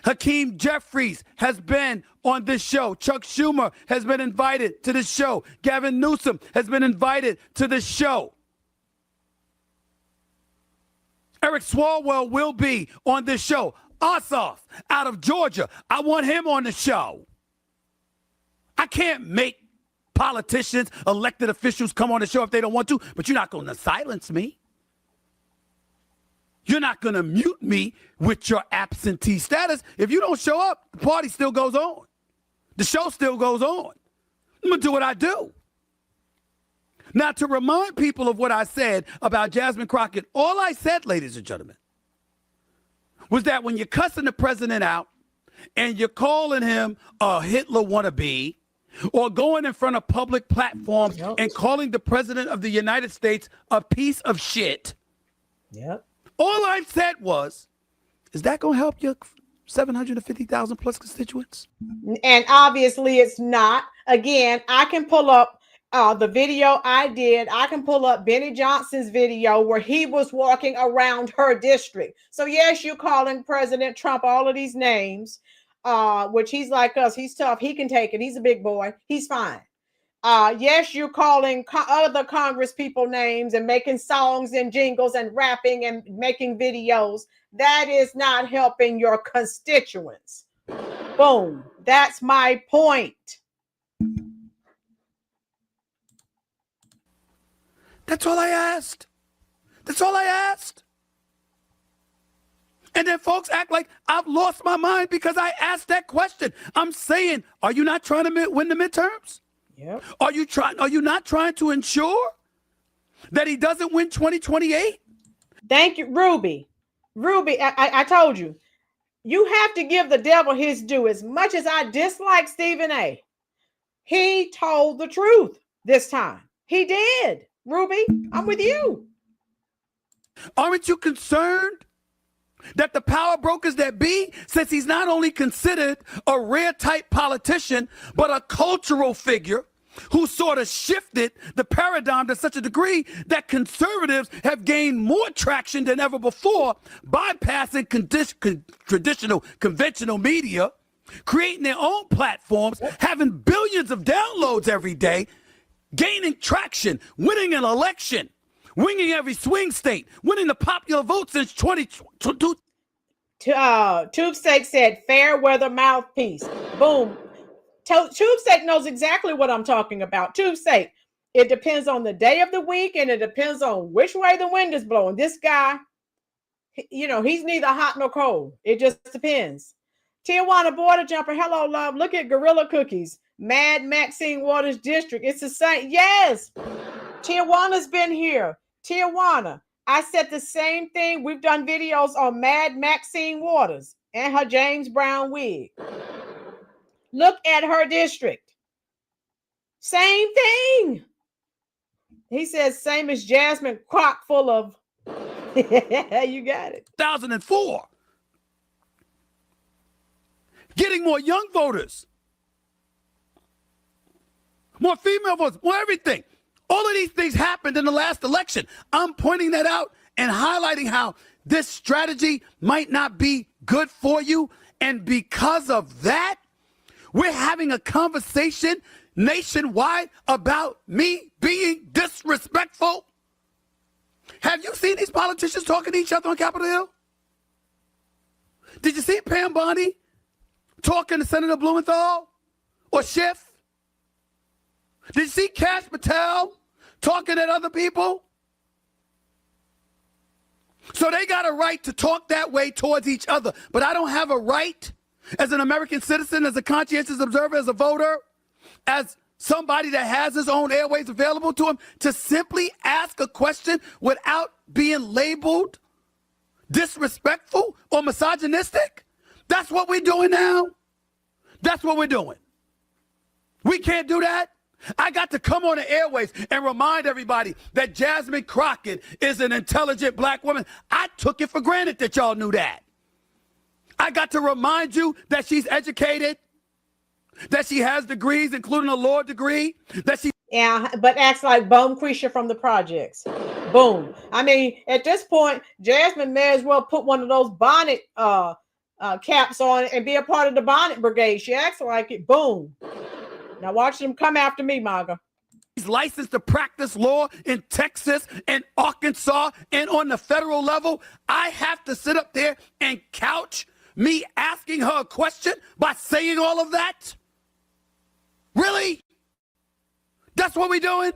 Hakeem Jeffries has been on this show. Chuck Schumer has been invited to this show. Gavin Newsom has been invited to this show. Eric Swalwell will be on this show. Ossoff out of Georgia, I want him on the show. I can't make politicians, elected officials come on the show if they don't want to, but you're not going to silence me. You're not going to mute me with your absentee status. If you don't show up, the party still goes on. The show still goes on. I'm going to do what I do. Now, to remind people of what I said about Jasmine Crockett, all I said, ladies and gentlemen, was that when you're cussing the president out and you're calling him a Hitler wannabe, or going in front of public platforms and calling the president of the United States a piece of shit. Yep. All I said was, is that going to help your 750,000 plus constituents? And obviously it's not. Again, I can pull up the video I did. I can pull up Benny Johnson's video where he was walking around her district. So yes, you're calling President Trump all of these names. Which he's like us. He's tough. He can take it. He's a big boy. He's fine. Yes, you're calling other Congress people names and making songs and jingles and rapping and making videos. That is not helping your constituents. Boom. That's my point. That's all I asked. That's all I asked. And then folks act like I've lost my mind because I asked that question. I'm saying, are you not trying to win the midterms? Yep. Are you not trying to ensure that he doesn't win 2028? Thank you, Ruby. Ruby, I told you, you have to give the devil his due. As much as I dislike Stephen A., he told the truth this time. He did. Ruby, I'm with you. Aren't you concerned that the power brokers that be, since he's not only considered a rare type politician, but a cultural figure who sort of shifted the paradigm to such a degree that conservatives have gained more traction than ever before, bypassing traditional, conventional media, creating their own platforms, having billions of downloads every day, gaining traction, winning an election, winning every swing state, winning the popular vote since 2022. Tubesteak said, fair weather mouthpiece. Boom. Tubesteak knows exactly what I'm talking about. Tubesteak, it depends on the day of the week and it depends on which way the wind is blowing. This guy, you know, he's neither hot nor cold. It just depends. Tijuana border jumper, hello, love. Look at Gorilla Cookies. Mad Maxine Waters District. It's the same. Yes. Tijuana's been here. Tijuana. I said the same thing. We've done videos on Mad Maxine Waters and her James Brown wig. Look at her district. Same thing. He says same as Jasmine, crock full of. You got it. 2004. Getting more young voters. More female votes. More everything. All of these things happened in the last election. I'm pointing that out and highlighting how this strategy might not be good for you. And because of that, we're having a conversation nationwide about me being disrespectful. Have you seen these politicians talking to each other on Capitol Hill? Did you see Pam Bondi talking to Senator Blumenthal or Schiff? Did you see Kash Patel talking at other people? So they got a right to talk that way towards each other. But I don't have a right as an American citizen, as a conscientious observer, as a voter, as somebody that has his own airways available to him, to simply ask a question without being labeled disrespectful or misogynistic. That's what we're doing now. That's what we're doing. We can't do that. I got to come on the airways and remind everybody that Jasmine Crockett is an intelligent black woman. I took it for granted that y'all knew that. I got to remind you that she's educated, that she has degrees, including a law degree, that she... Yeah, but acts like Bone Creature from the projects. Boom. I mean, at this point, Jasmine may as well put one of those bonnet caps on and be a part of the bonnet brigade. She acts like it. Boom. Now watch them come after me, Maga. He's licensed to practice law in Texas and Arkansas and on the federal level. I have to sit up there and couch me asking her a question by saying all of that? Really? That's what we're doing?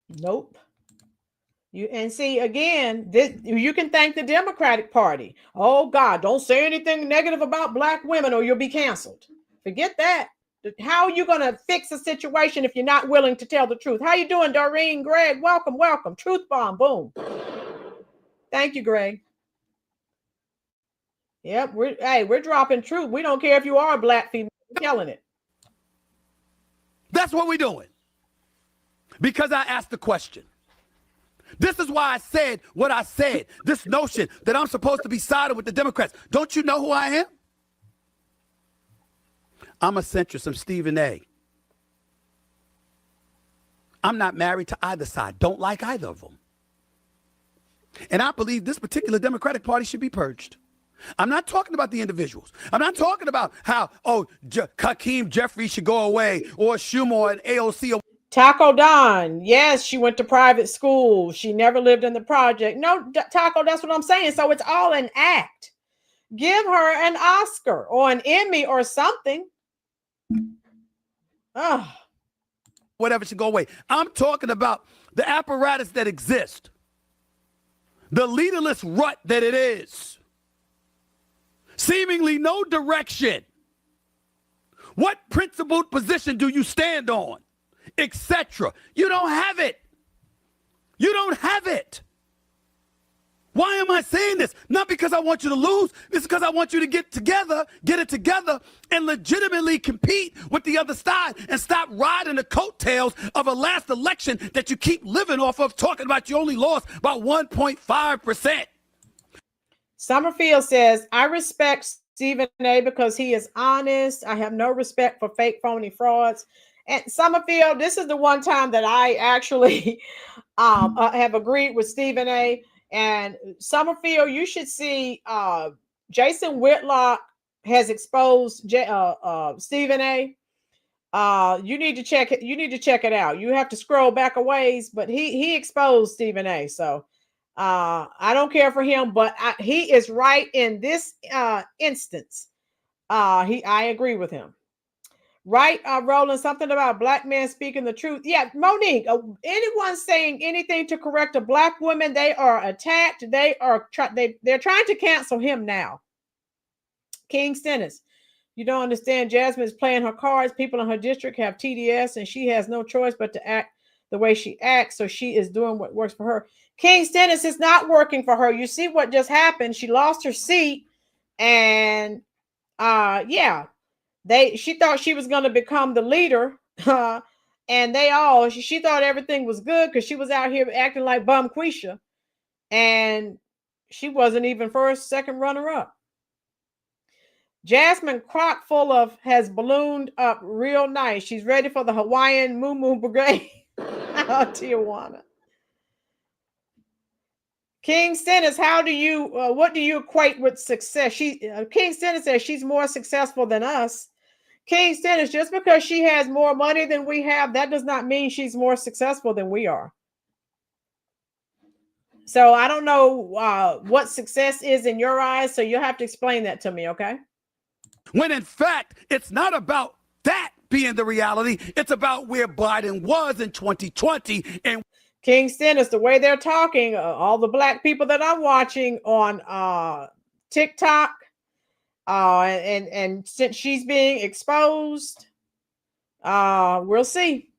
Nope. And see, again, this, you can thank the Democratic Party. Oh, God, don't say anything negative about black women or you'll be canceled. Forget that. How are you going to fix a situation if you're not willing to tell the truth? How you doing, Doreen? Greg, welcome, welcome. Truth bomb, boom. Thank you, Greg. Yep, we're dropping truth. We don't care if you are a black female. We're killing it. That's what we're doing. Because I asked the question. This is why I said what I said. This notion that I'm supposed to be siding with the Democrats. Don't you know who I am? I'm a centrist. I'm Stephen A. I'm not married to either side. Don't like either of them. And I believe this particular Democratic Party should be purged. I'm not talking about the individuals. I'm not talking about how, Hakeem Jeffries should go away or Schumer and AOC. Taco Don, yes, she went to private school. She never lived in the project. No, Taco, that's what I'm saying. So it's all an act. Give her an Oscar or an Emmy or something. Oh. Whatever should go away. I'm talking about the apparatus that exists. The leaderless rut that it is. Seemingly no direction. What principled position do you stand on? Etc. You don't have it. You don't have it. Why am I saying this? Not because I want you to lose. It's because I want you to get it together, and legitimately compete with the other side and stop riding the coattails of a last election that you keep living off of, talking about you only lost by 1.5%. Summerfield says, I respect Stephen A. because he is honest. I have no respect for fake, phony frauds. And Summerfield, this is the one time that I actually have agreed with Stephen A. And Summerfield, you should see Jason Whitlock has exposed Stephen A. You need to check it. You need to check it out. You have to scroll back a ways, but he exposed Stephen A. So I don't care for him, but he is right in this instance. I agree with him. Right, Rolynn, something about black men speaking the truth. Yeah, Monique, anyone saying anything to correct a black woman, they are attacked. They're trying to cancel him now. King Stennis, you don't understand. Jasmine is playing her cards. People in her district have TDS, and she has no choice but to act the way she acts. So she is doing what works for her. King Stennis is not working for her. You see what just happened? She lost her seat, and yeah. She thought she was going to become the leader, and she thought everything was good because she was out here acting like Bum Quisha, and she wasn't even first, second runner-up. Jasmine crock full of has ballooned up real nice. She's ready for the Hawaiian Moo Moo Brigade. Oh, Tijuana. King Stennis, what do you equate with success? King Stennis says she's more successful than us. King Stennis, just because she has more money than we have, that does not mean she's more successful than we are. So I don't know what success is in your eyes, so you'll have to explain that to me, okay? When in fact, it's not about that being the reality. It's about where Biden was in 2020. And King Stennis, the way they're talking, all the black people that I'm watching on TikTok, and since she's being exposed, we'll see.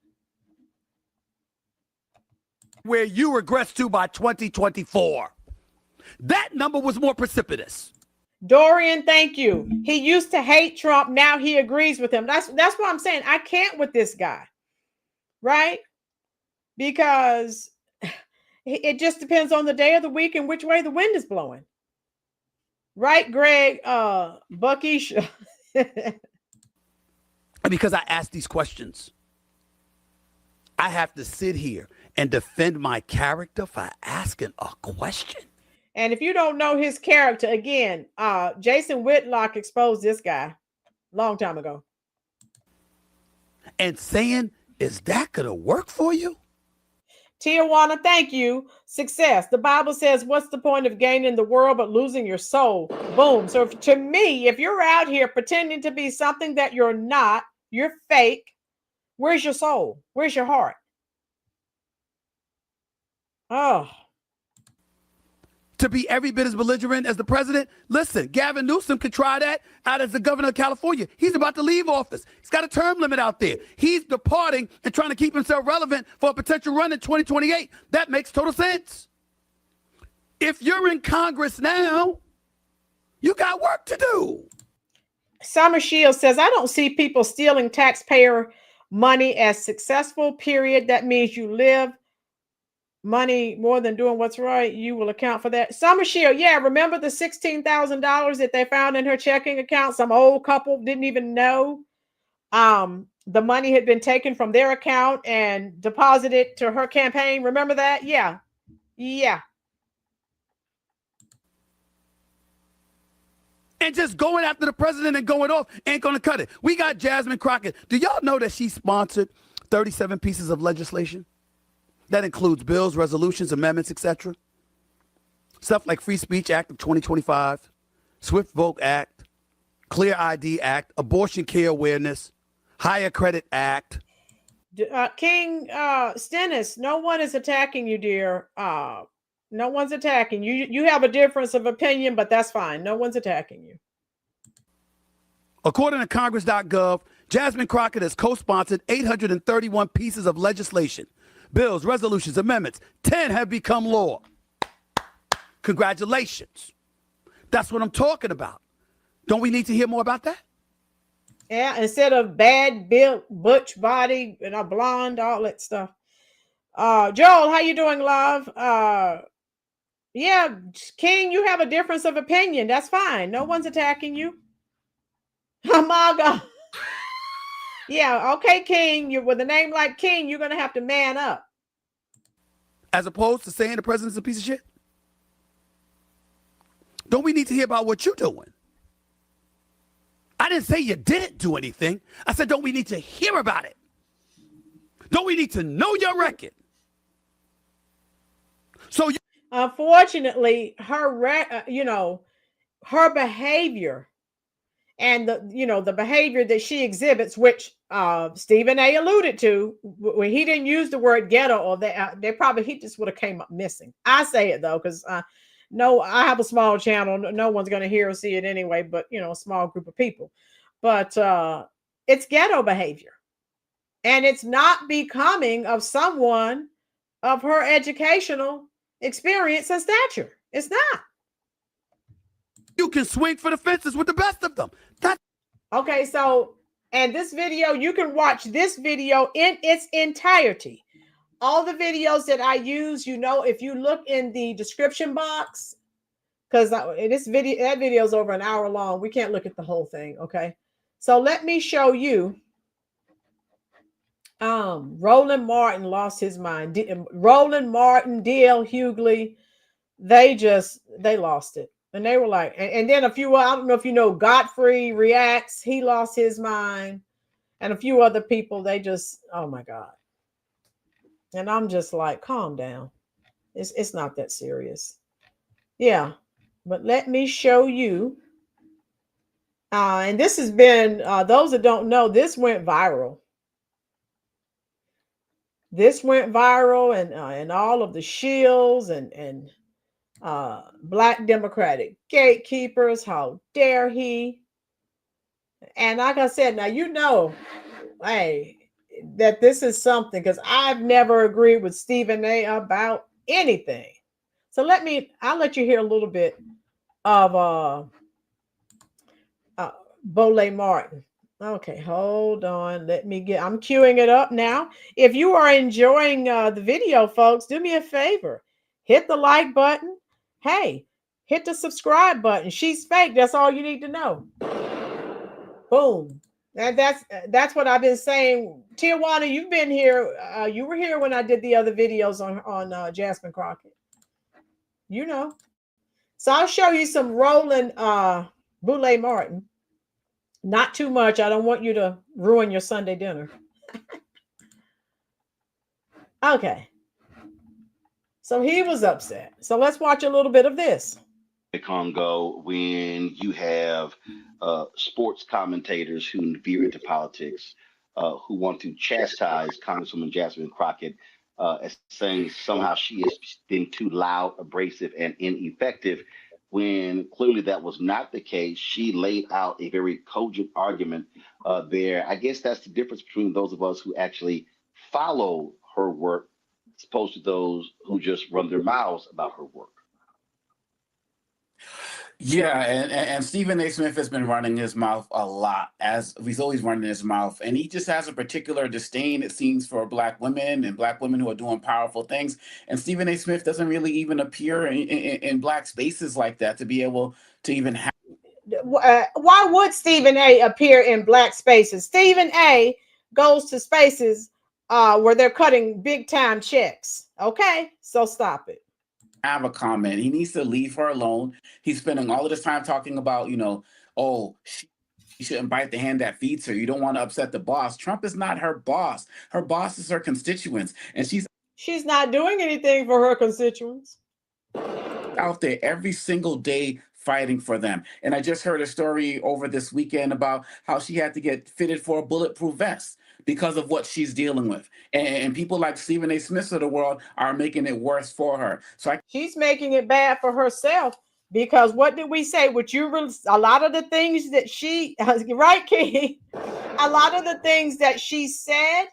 Where you regress to by 2024. That number was more precipitous. Dorian, thank you. He used to hate Trump. Now he agrees with him. That's what I'm saying. I can't with this guy, right? Because it just depends on the day of the week and which way the wind is blowing. Right, Greg, Buckisha. Because I ask these questions, I have to sit here and defend my character for asking a question. And if you don't know his character, again, Jason Whitlock exposed this guy a long time ago. And saying, is that going to work for you? Tijuana, thank you. Success. The Bible says, what's the point of gaining the world but losing your soul? Boom. So to me, if you're out here pretending to be something that you're not, you're fake, where's your soul? Where's your heart? Oh. to be every bit as belligerent as the president? Listen, Gavin Newsom could try that out as the governor of California. He's about to leave office. He's got a term limit out there. He's departing and trying to keep himself relevant for a potential run in 2028. That makes total sense. If you're in Congress now, you got work to do. Summer Shield says, I don't see people stealing taxpayer money as successful, period. That means you live money more than doing what's right. You will account for that. Summer Shield, yeah, remember the $16,000 that they found in her checking account? Some old couple didn't even know the money had been taken from their account and deposited to her campaign. Remember that? Yeah. And just going after the president and going off ain't going to cut it. We got Jasmine Crockett. Do y'all know that she sponsored 37 pieces of legislation? That includes bills, resolutions, amendments, etc. Stuff like Free Speech Act of 2025, Swift Vote Act, Clear ID Act, Abortion Care Awareness, Higher Credit Act. King Stennis, no one is attacking you, dear. No one's attacking you. You have a difference of opinion, but that's fine. No one's attacking you. According to Congress.gov, Jasmine Crockett has co-sponsored 831 pieces of legislation. Bills, resolutions, amendments. 10 have become law. Congratulations. That's what I'm talking about. Don't we need to hear more about that? Yeah, instead of bad built, butch body, and a blonde, all that stuff. Joel, how you doing, love? Yeah, King, you have a difference of opinion. That's fine. No one's attacking you. Oh my God. Yeah, okay, King. You with a name like King, you're gonna have to man up. As opposed to saying the president's a piece of shit? Don't we need to hear about what you're doing? I didn't say you didn't do anything. I said, don't we need to hear about it? Don't we need to know your record? So, unfortunately, her behavior and the behavior that she exhibits, which Stephen A. alluded to, when he didn't use the word ghetto, or he just would have came up missing. I say it though, because no, I have a small channel. No one's going to hear or see it anyway, but a small group of people. But it's ghetto behavior, and it's not becoming of someone of her educational experience and stature. It's not. You can swing for the fences with the best of them. Okay, so, and this video, you can watch this video in its entirety. All the videos that I use, if you look in the description box, because that video is over an hour long. We can't look at the whole thing, okay? So let me show you. Rolynn Martin lost his mind. Rolynn Martin, D.L. Hughley, they lost it. And they were like, and then a few, I don't know if you know, Godfrey Reacts, he lost his mind. And a few other people, they just, oh my God. And I'm just like, calm down. It's not that serious. Yeah. But let me show you. And this has been, those that don't know, this went viral. This went viral, and all of the shills and Black Democratic gatekeepers, how dare he? And like I said, now hey, that this is something, because I've never agreed with Stephen A. about anything. So I'll let you hear a little bit of Bole Martin. Okay, hold on. I'm queuing it up now. If you are enjoying the video, folks, do me a favor. Hit the like button. Hey, hit the subscribe button. She's fake. That's all you need to know. Boom. And that's what I've been saying. Tijuana, you've been here. You were here when I did the other videos on Jasmine Crockett. So I'll show you some Rolynn Boule Martin. Not too much. I don't want you to ruin your Sunday dinner. Okay. So he was upset. So let's watch a little bit of this. Congo, when you have sports commentators who veer into politics, who want to chastise Congresswoman Jasmine Crockett as saying somehow she has been too loud, abrasive, and ineffective, when clearly that was not the case. She laid out a very cogent argument there. I guess that's the difference between those of us who actually follow her work as opposed to those who just run their mouths about her work. Yeah, and Stephen A. Smith has been running his mouth a lot, as he's always running his mouth, and he just has a particular disdain, it seems, for Black women and Black women who are doing powerful things. And Stephen A. Smith doesn't really even appear in Black spaces like that to be able to even have. Why would Stephen A. appear in Black spaces? Stephen A. goes to spaces where they're cutting big time checks. Okay, so stop it. Have a comment. He needs to leave her alone. He's spending all of this time talking about, oh, she shouldn't bite the hand that feeds her. You don't want to upset the boss. Trump is not her boss. Her boss is her constituents. And she's not doing anything for her constituents. Out there every single day fighting for them. And I just heard a story over this weekend about how she had to get fitted for a bulletproof vest because of what she's dealing with. And people like Stephen A. Smith of the world are making it worse for her. She's making it bad for herself, because what did we say? A lot of the things that she, right, King? A lot of the things that she said,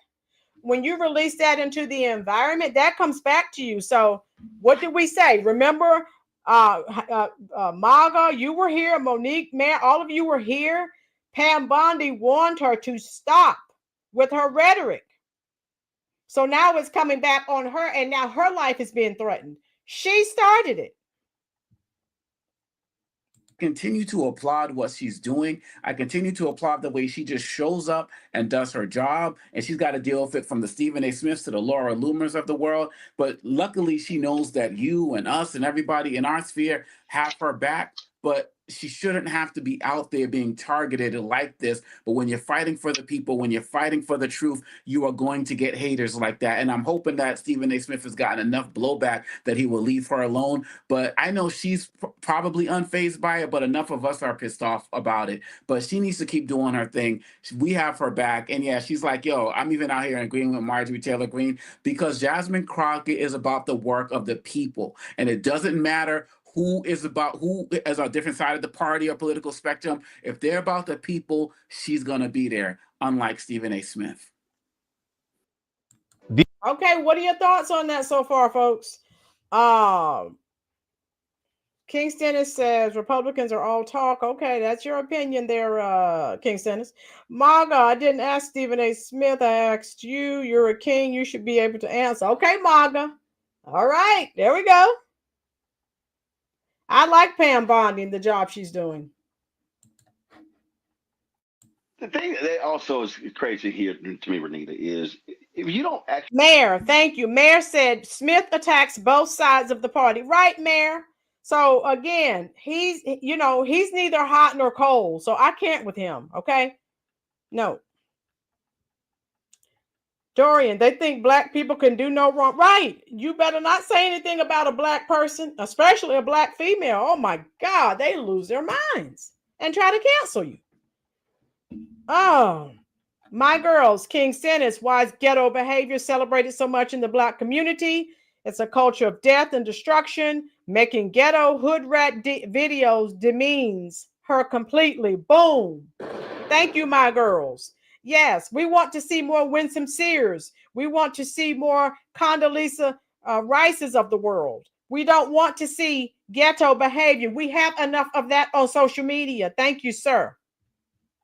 when you release that into the environment, that comes back to you. So what did we say? Remember, Maga, you were here, Monique, man, all of you were here. Pam Bondi warned her to stop with her rhetoric. So now it's coming back on her, and now her life is being threatened. She started it. Continue to applaud what she's doing. I continue to applaud the way she just shows up and does her job. And she's got to deal with it from the Stephen A. Smiths to the Laura Loomers of the world. But luckily, she knows that you and us and everybody in our sphere have her back. But she shouldn't have to be out there being targeted like this. But when you're fighting for the people, when you're fighting for the truth, you are going to get haters like that. And I'm hoping that Stephen A. Smith has gotten enough blowback that he will leave her alone. But I know she's probably unfazed by it, but enough of us are pissed off about it. But she needs to keep doing her thing. We have her back. And yeah, she's like, yo, I'm even out here agreeing with Marjorie Taylor Greene, because Jasmine Crockett is about the work of the people. And it doesn't matter who is a different side of the party or political spectrum. If they're about the people, she's going to be there, unlike Stephen A. Smith. Okay, what are your thoughts on that so far, folks? King Stennis says Republicans are all talk. Okay, that's your opinion there, King Stennis. Maga, I didn't ask Stephen A. Smith. I asked you. You're a king. You should be able to answer. Okay, Maga. All right, there we go. I like Pam Bondi and the job she's doing. The thing that also is crazy here to me, Renita, is if you don't actually... Mayor, thank you. Mayor said Smith attacks both sides of the party. Right, Mayor? So again, he's neither hot nor cold. So I can't with him. Okay. No. Dorian, they think Black people can do no wrong. Right. You better not say anything about a Black person, especially a Black female. Oh my God, they lose their minds and try to cancel you. Oh, my girls, King Stennis, why is ghetto behavior celebrated so much in the Black community? It's a culture of death and destruction. Making ghetto hood rat videos demeans her completely. Boom. Thank you, my girls. Yes, we want to see more Winsome Sears. We want to see more Condoleezza Rices of the world. We don't want to see ghetto behavior. We have enough of that on social media. Thank you, sir.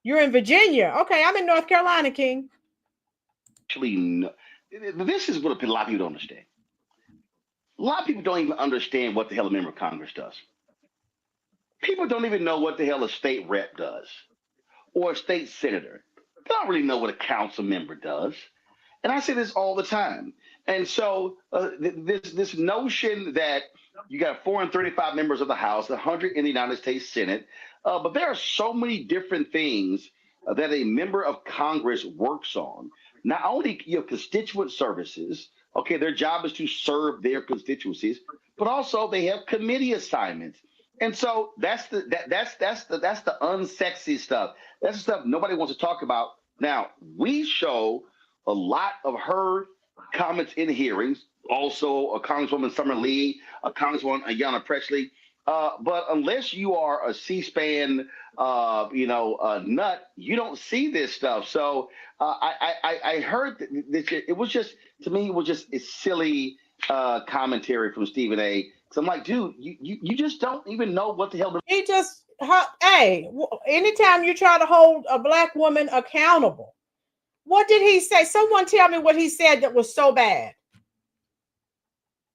You're in Virginia. Okay, I'm in North Carolina, King. Actually, this is what a lot of people don't understand. A lot of people don't even understand what the hell a member of Congress does. People don't even know what the hell a state rep does or a state senator. They don't really know what a council member does. And I say this all the time. And so this notion that you got 435 members of the House, 100 in the United States Senate, but there are so many different things that a member of Congress works on. Not only constituent services, okay, their job is to serve their constituencies, but also they have committee assignments. And so that's the unsexy stuff. That's the stuff nobody wants to talk about. Now, we show a lot of her comments in hearings. Also, a Congresswoman Summer Lee, a Congresswoman Ayanna Pressley. But unless you are a C-SPAN, nut, you don't see this stuff. So I heard that it was just, to me, it was just a silly commentary from Stephen A. So I'm like, dude, you just don't even know what the hell. He just, hey, anytime you try to hold a Black woman accountable, what did he say? Someone tell me what he said that was so bad.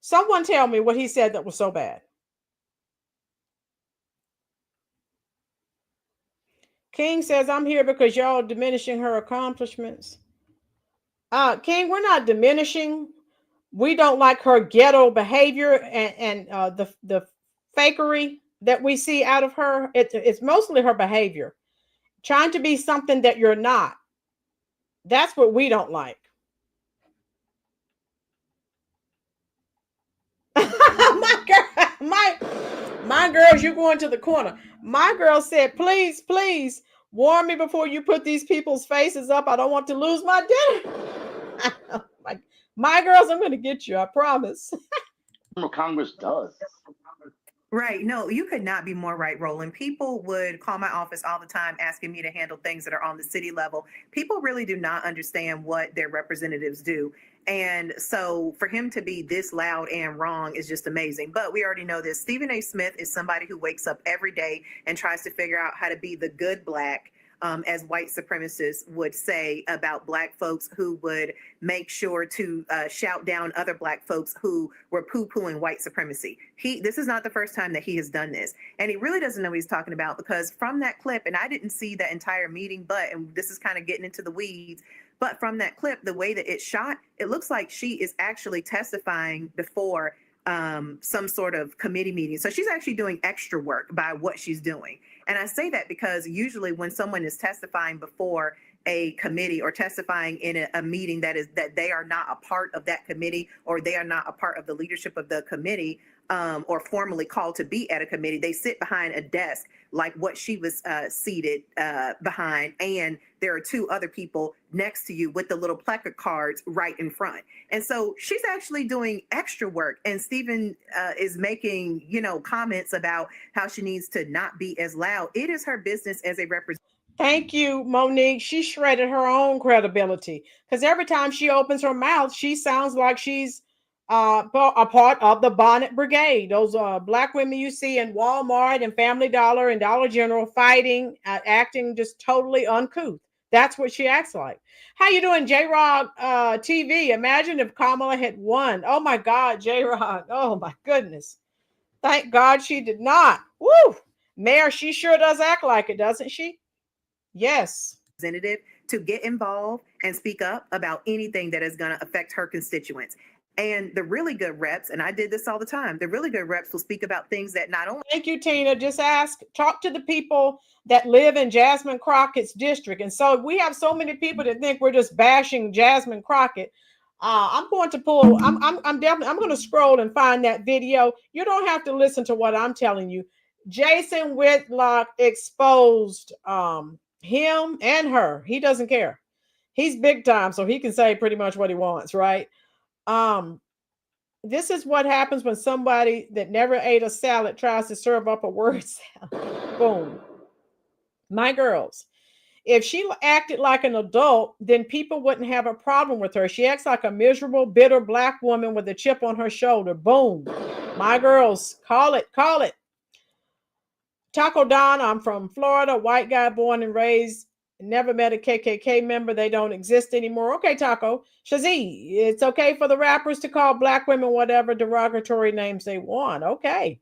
Someone tell me what he said that was so bad. King says, I'm here because y'all are diminishing her accomplishments. King, we're not diminishing. We don't like her ghetto behavior and the fakery that we see out of her. It's mostly her behavior. Trying to be something that you're not. That's what we don't like. my girls, you're going to the corner. My girl said, please warn me before you put these people's faces up. I don't want to lose my dinner. my girls, I'm going to get you. I promise. Congress does. Right. No, you could not be more right, Rolynn. People would call my office all the time asking me to handle things that are on the city level. People really do not understand what their representatives do. And so for him to be this loud and wrong is just amazing. But we already know this. Stephen A. Smith is somebody who wakes up every day and tries to figure out how to be the good Black, as white supremacists would say about Black folks who would make sure to shout down other Black folks who were poo-pooing white supremacy. This is not the first time that he has done this. And he really doesn't know what he's talking about, because from that clip, and I didn't see the entire meeting, and this is kind of getting into the weeds, but from that clip, the way that it's shot, it looks like she is actually testifying before some sort of committee meeting. So she's actually doing extra work by what she's doing. And I say that because usually when someone is testifying before a committee or testifying in a meeting that they are not a part of that committee, or they are not a part of the leadership of the committee, or formally called to be at a committee, they sit behind a desk like what she was seated behind, and there are two other people next to you with the little placard cards right in front. And so she's actually doing extra work, and Stephen is making, comments about how she needs to not be as loud. It is her business as a representative. Thank you, Monique. She shredded her own credibility, because every time she opens her mouth, she sounds like she's a part of the bonnet brigade. Those Black women you see in Walmart and Family Dollar and Dollar General fighting, acting just totally uncouth. That's what she acts like. How you doing, J-Rod TV? Imagine if Kamala had won. Oh my God, J-Rod. Oh my goodness. Thank God she did not. Woo! Mayor, she sure does act like it, doesn't she? Yes. Representative to get involved and speak up about anything that is going to affect her constituents. And the really good reps, and I did this all the time, the really good reps will speak about things that not only... Thank you, Tina. Just talk to the people that live in Jasmine Crockett's district. And so we have so many people that think we're just bashing Jasmine Crockett. I'm going to pull, I'm going to scroll and find that video. You don't have to listen to what I'm telling you. Jason Whitlock exposed him and her. He doesn't care. He's big time, so he can say pretty much what he wants, right? This is what happens when somebody that never ate a salad tries to serve up a word salad. Boom. My girls, if she acted like an adult, then people wouldn't have a problem with her. She acts like a miserable, bitter Black woman with a chip on her shoulder. Boom. My girls, call it. Taco Don, I'm from Florida, white guy born and raised, never met a KKK member. They don't exist anymore. Okay, Taco. Shazee, it's okay for the rappers to call Black women whatever derogatory names they want. Okay.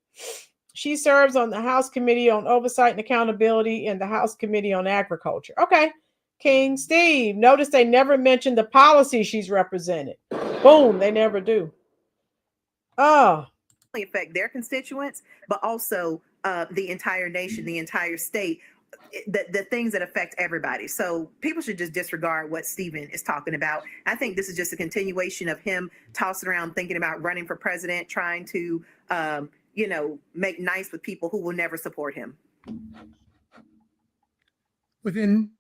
She serves on the House Committee on Oversight and Accountability and the House Committee on Agriculture. Okay. King Steve, notice they never mentioned the policy she's represented. Boom, they never do. Oh. Affect their constituents, but also the entire nation, the entire state, the things that affect everybody. So people should just disregard what Stephen is talking about. I think this is just a continuation of him tossing around, thinking about running for president, trying to, make nice with people who will never support him. Within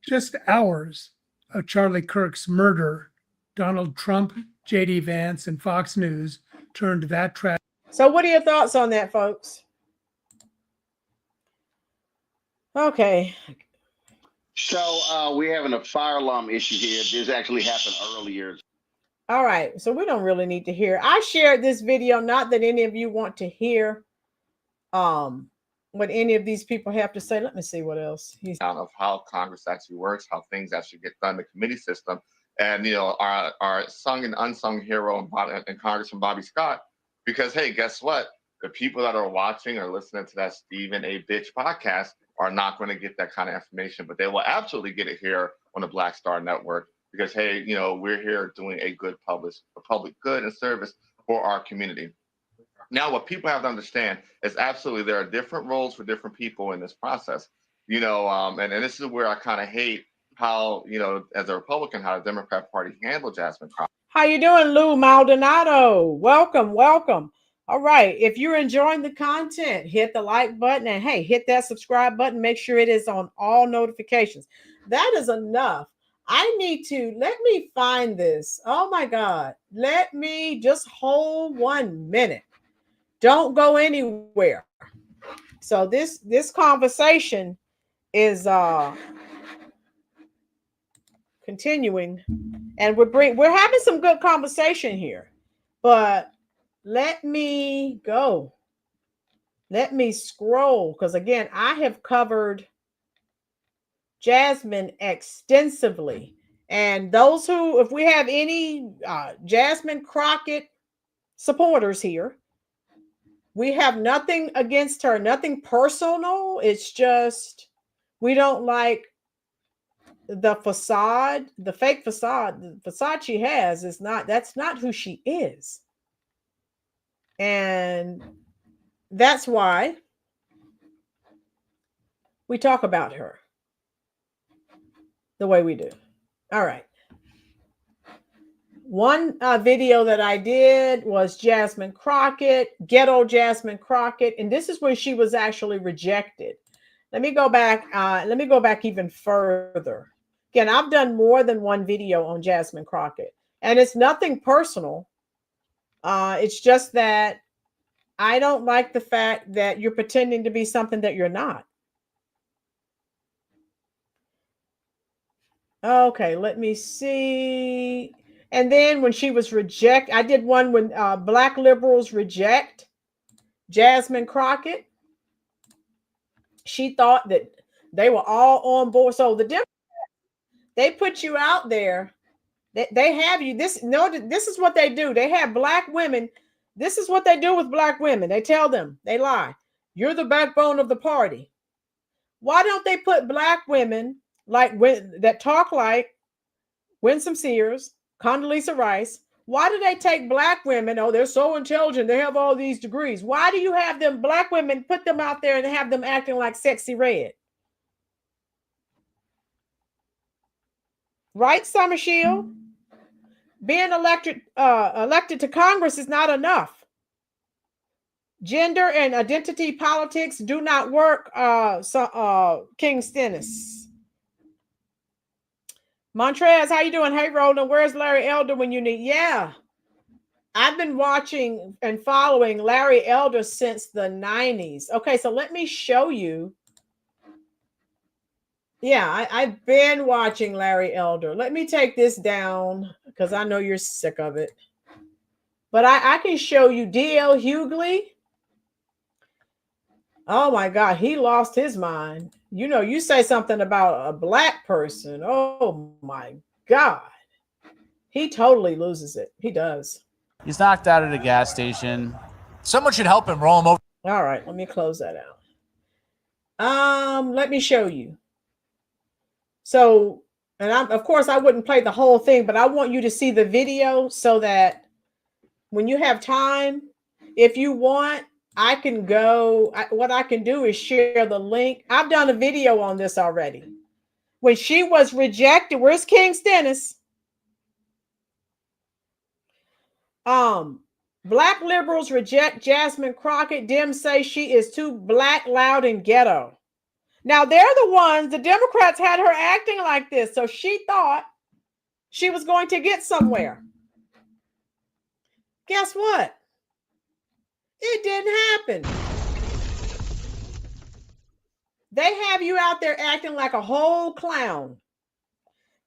just hours of Charlie Kirk's murder, Donald Trump J.D. Vance and Fox News turned that trash. So what are your thoughts on that, folks? Okay. So we're having a fire alarm issue here. This actually happened earlier. All right. So we don't really need to hear. I shared this video, not that any of you want to hear what any of these people have to say. Let me see what else. Of how Congress actually works, how things actually get done in the committee system. And, you know, our sung and unsung hero in Congressman Bobby Scott, because, hey, guess what? The people that are watching or listening to that Stephen A. Bitch podcast are not going to get that kind of information, but they will absolutely get it here on the Black Star Network because, hey, you know, we're here doing a public good and service for our community. Now, what people have to understand is absolutely there are different roles for different people in this process, you know, and this is where I kind of hate how, you know, as a Republican, how the Democrat Party handled Jasmine Crockett. How you doing, Lou Maldonado? Welcome, welcome. All right. If you're enjoying the content, hit the like button and hey, hit that subscribe button. Make sure it is on all notifications. That is enough. Let me find this. Oh my God. Let me just hold 1 minute. Don't go anywhere. So this conversation is continuing, and we're having some good conversation here, but let me go. Let me scroll, because again, I have covered Jasmine extensively, and those who, if we have any Jasmine Crockett supporters here, we have nothing against her, nothing personal. It's just we don't like the facade, the fake facade. The facade she has is that's not who she is. And that's why we talk about her the way we do. All right. One video that I did was Jasmine Crockett, ghetto Jasmine Crockett, and this is when she was actually rejected. Let me go back. Let me go back even further. Again, I've done more than one video on Jasmine Crockett, and it's nothing personal. It's just that I don't like the fact that you're pretending to be something that you're not. Okay, let me see. And then when she was rejected, I did one when Black liberals reject Jasmine Crockett. She thought that they were all on board. So the Democrats, they put you out there. They have you. This is what they do. They have Black women. This is what they do with Black women. They tell them, they lie. You're the backbone of the party. Why don't they put Black women that talk like Winsome Sears, Condoleezza Rice? Why do they take Black women? Oh, they're so intelligent. They have all these degrees. Why do you have them Black women, put them out there and have them acting like Sexy Red? Right, Summer Shield? Being elected to Congress is not enough. Gender and identity politics do not work, King Stennis. Montrez, how you doing? Hey, Rolynn, where's Larry Elder when you need? Yeah, I've been watching and following Larry Elder since the 90s. Okay, so let me show you. Yeah, I've been watching Larry Elder. Let me take this down because I know you're sick of it. But I can show you D.L. Hughley. Oh my God, he lost his mind. You know, you say something about a Black person. Oh my God. He totally loses it. He does. He's knocked out at a gas station. Someone should help him roll him over. All right, let me close that out. Let me show you. So, and of course I wouldn't play the whole thing, but I want you to see the video so that when you have time, if you want, I can go. What I can do is share the link. I've done a video on this already. When she was rejected, where's King Stennis? Black liberals reject Jasmine Crockett. Dems say she is too Black, loud, and ghetto. Now, they're the ones, the Democrats had her acting like this. So she thought she was going to get somewhere. Guess what? It didn't happen. They have you out there acting like a whole clown.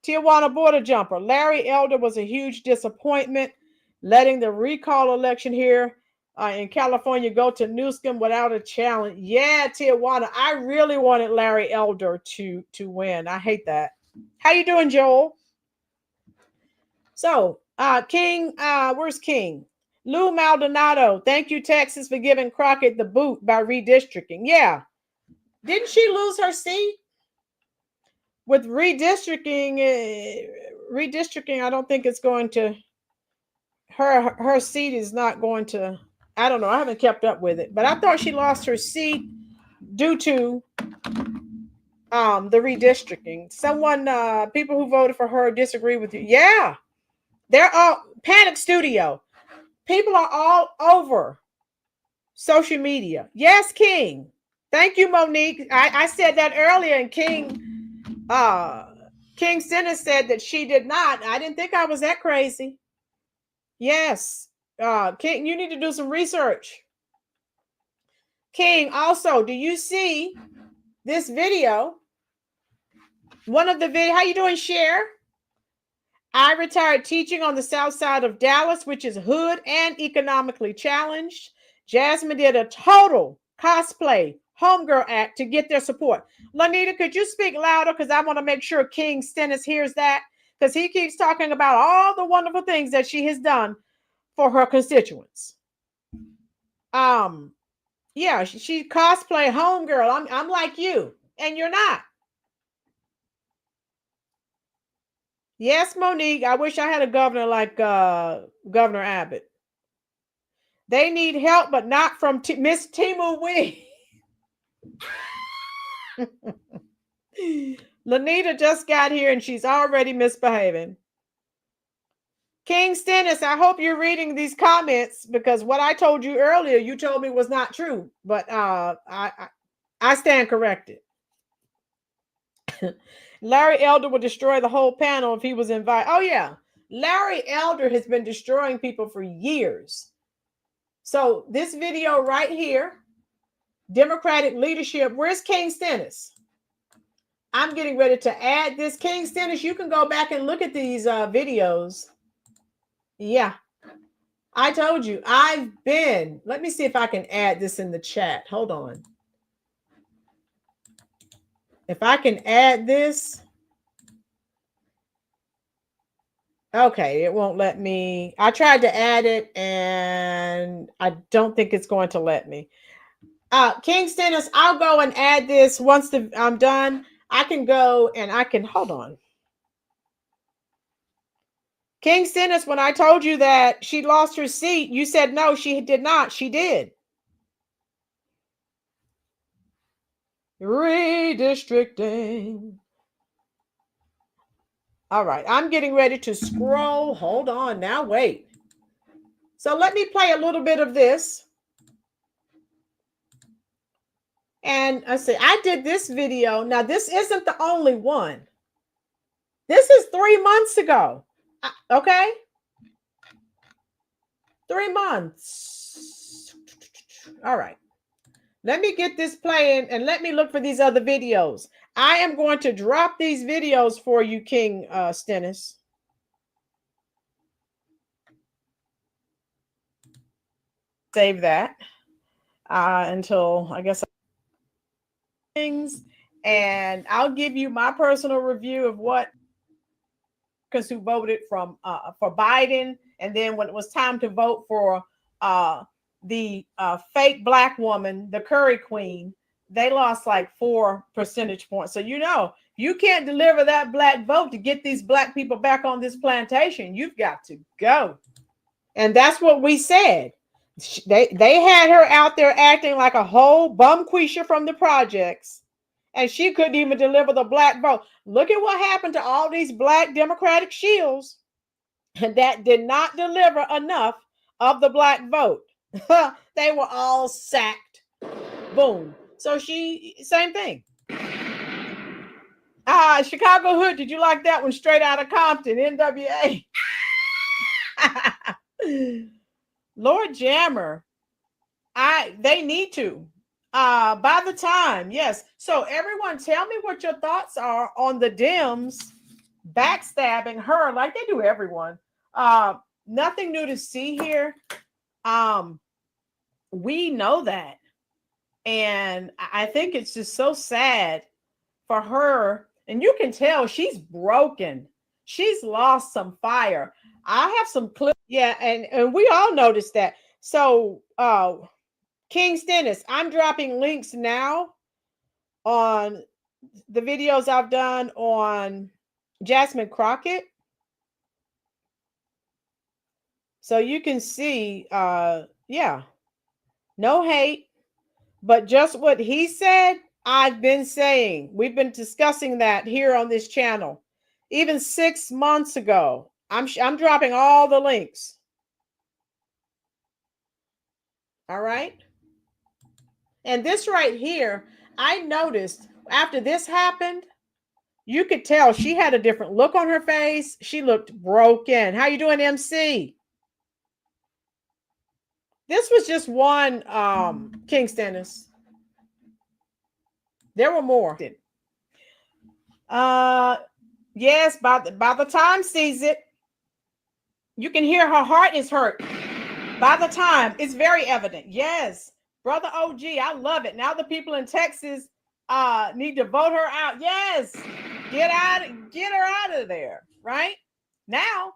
Tijuana border jumper. Larry Elder was a huge disappointment, letting the recall election here in California go to Newsom without a challenge. Yeah, Tijuana. I really wanted Larry Elder to win. I hate that. How you doing, Joel? So, King, where's King? Lou Maldonado. Thank you, Texas, for giving Crockett the boot by redistricting. Yeah. Didn't she lose her seat? With redistricting, I don't think it's going to, her seat is not going to, I don't know. I haven't kept up with it, but I thought she lost her seat due to the redistricting. Someone, people who voted for her disagree with you. Yeah. They're all Panic Studio. People are all over social media. Yes, King. Thank you, Monique. I said that earlier, and King Senna said that she did not. I didn't think I was that crazy. Yes. King, you need to do some research. King, also, do you see this video? One of the video, how you doing, Cher? I retired teaching on the south side of Dallas, which is hood and economically challenged. Jasmine did a total cosplay homegirl act to get their support. Lanita, could you speak louder? Because I want to make sure King Stennis hears that, because he keeps talking about all the wonderful things that she has done for her constituents. Yeah, she cosplay homegirl. I'm like you, and you're not. Yes, Monique. I wish I had a governor like Governor Abbott. They need help, but not from Miss Timu Wee. Lanita just got here and she's already misbehaving. King Stennis, I hope you're reading these comments, because what I told you earlier, you told me was not true, but I stand corrected. Larry Elder would destroy the whole panel if he was invited. Oh, yeah. Larry Elder has been destroying people for years. So this video right here, Democratic leadership, where's King Stennis? I'm getting ready to add this. King Stennis, you can go back and look at these videos. Yeah. I told you, let me see if I can add this in the chat. Hold on. If I can add this. Okay, it won't let me. I tried to add it and I don't think it's going to let me. King Stennis, I'll go and add this once I'm done. I can go and I can, hold on. King Stennis, when I told you that she lost her seat, you said no, she did not. She did. Redistricting. All right, I'm getting ready to scroll. Hold on now, wait. So let me play a little bit of this. And I say, I did this video. Now, this isn't the only one. This is 3 months ago. Okay? 3 months. All right. Let me get this playing and let me look for these other videos. I am going to drop these videos for you, King Stennis. Save that until I guess things, and I'll give you my personal review of what because who voted for Biden, and then when it was time to vote for the fake black woman, the Curry Queen, they lost like 4 percentage points. So you can't deliver that black vote to get these black people back on this plantation. You've got to go, and that's what we said. They had her out there acting like a whole bumquisha from the projects, and she couldn't even deliver the black vote. Look at what happened to all these black Democratic shields that did not deliver enough of the black vote. They were all sacked. Boom. So same thing. Chicago Hood, did you like that one? Straight out of Compton, NWA. Lord Jammer, they need to. By the time, yes. So everyone, tell me what your thoughts are on the Dems backstabbing her like they do everyone. Nothing new to see here. We know that. And I think it's just so sad for her. And you can tell she's broken. She's lost some fire. I have some clips. Yeah, and we all noticed that. So King Stennis, I'm dropping links now on the videos I've done on Jasmine Crockett. So you can see, yeah, no hate, but just what he said, I've been saying. We've been discussing that here on this channel. Even 6 months ago, I'm dropping all the links. All right. And this right here, I noticed after this happened, you could tell she had a different look on her face. She looked broken. How you doing, MC? This was just one King Stennis. There were more. Yes, by the time sees it, you can hear her heart is hurt. By the time, it's very evident. Yes, brother OG, I love it. Now the people in Texas need to vote her out. Yes, get her out of there. Right now,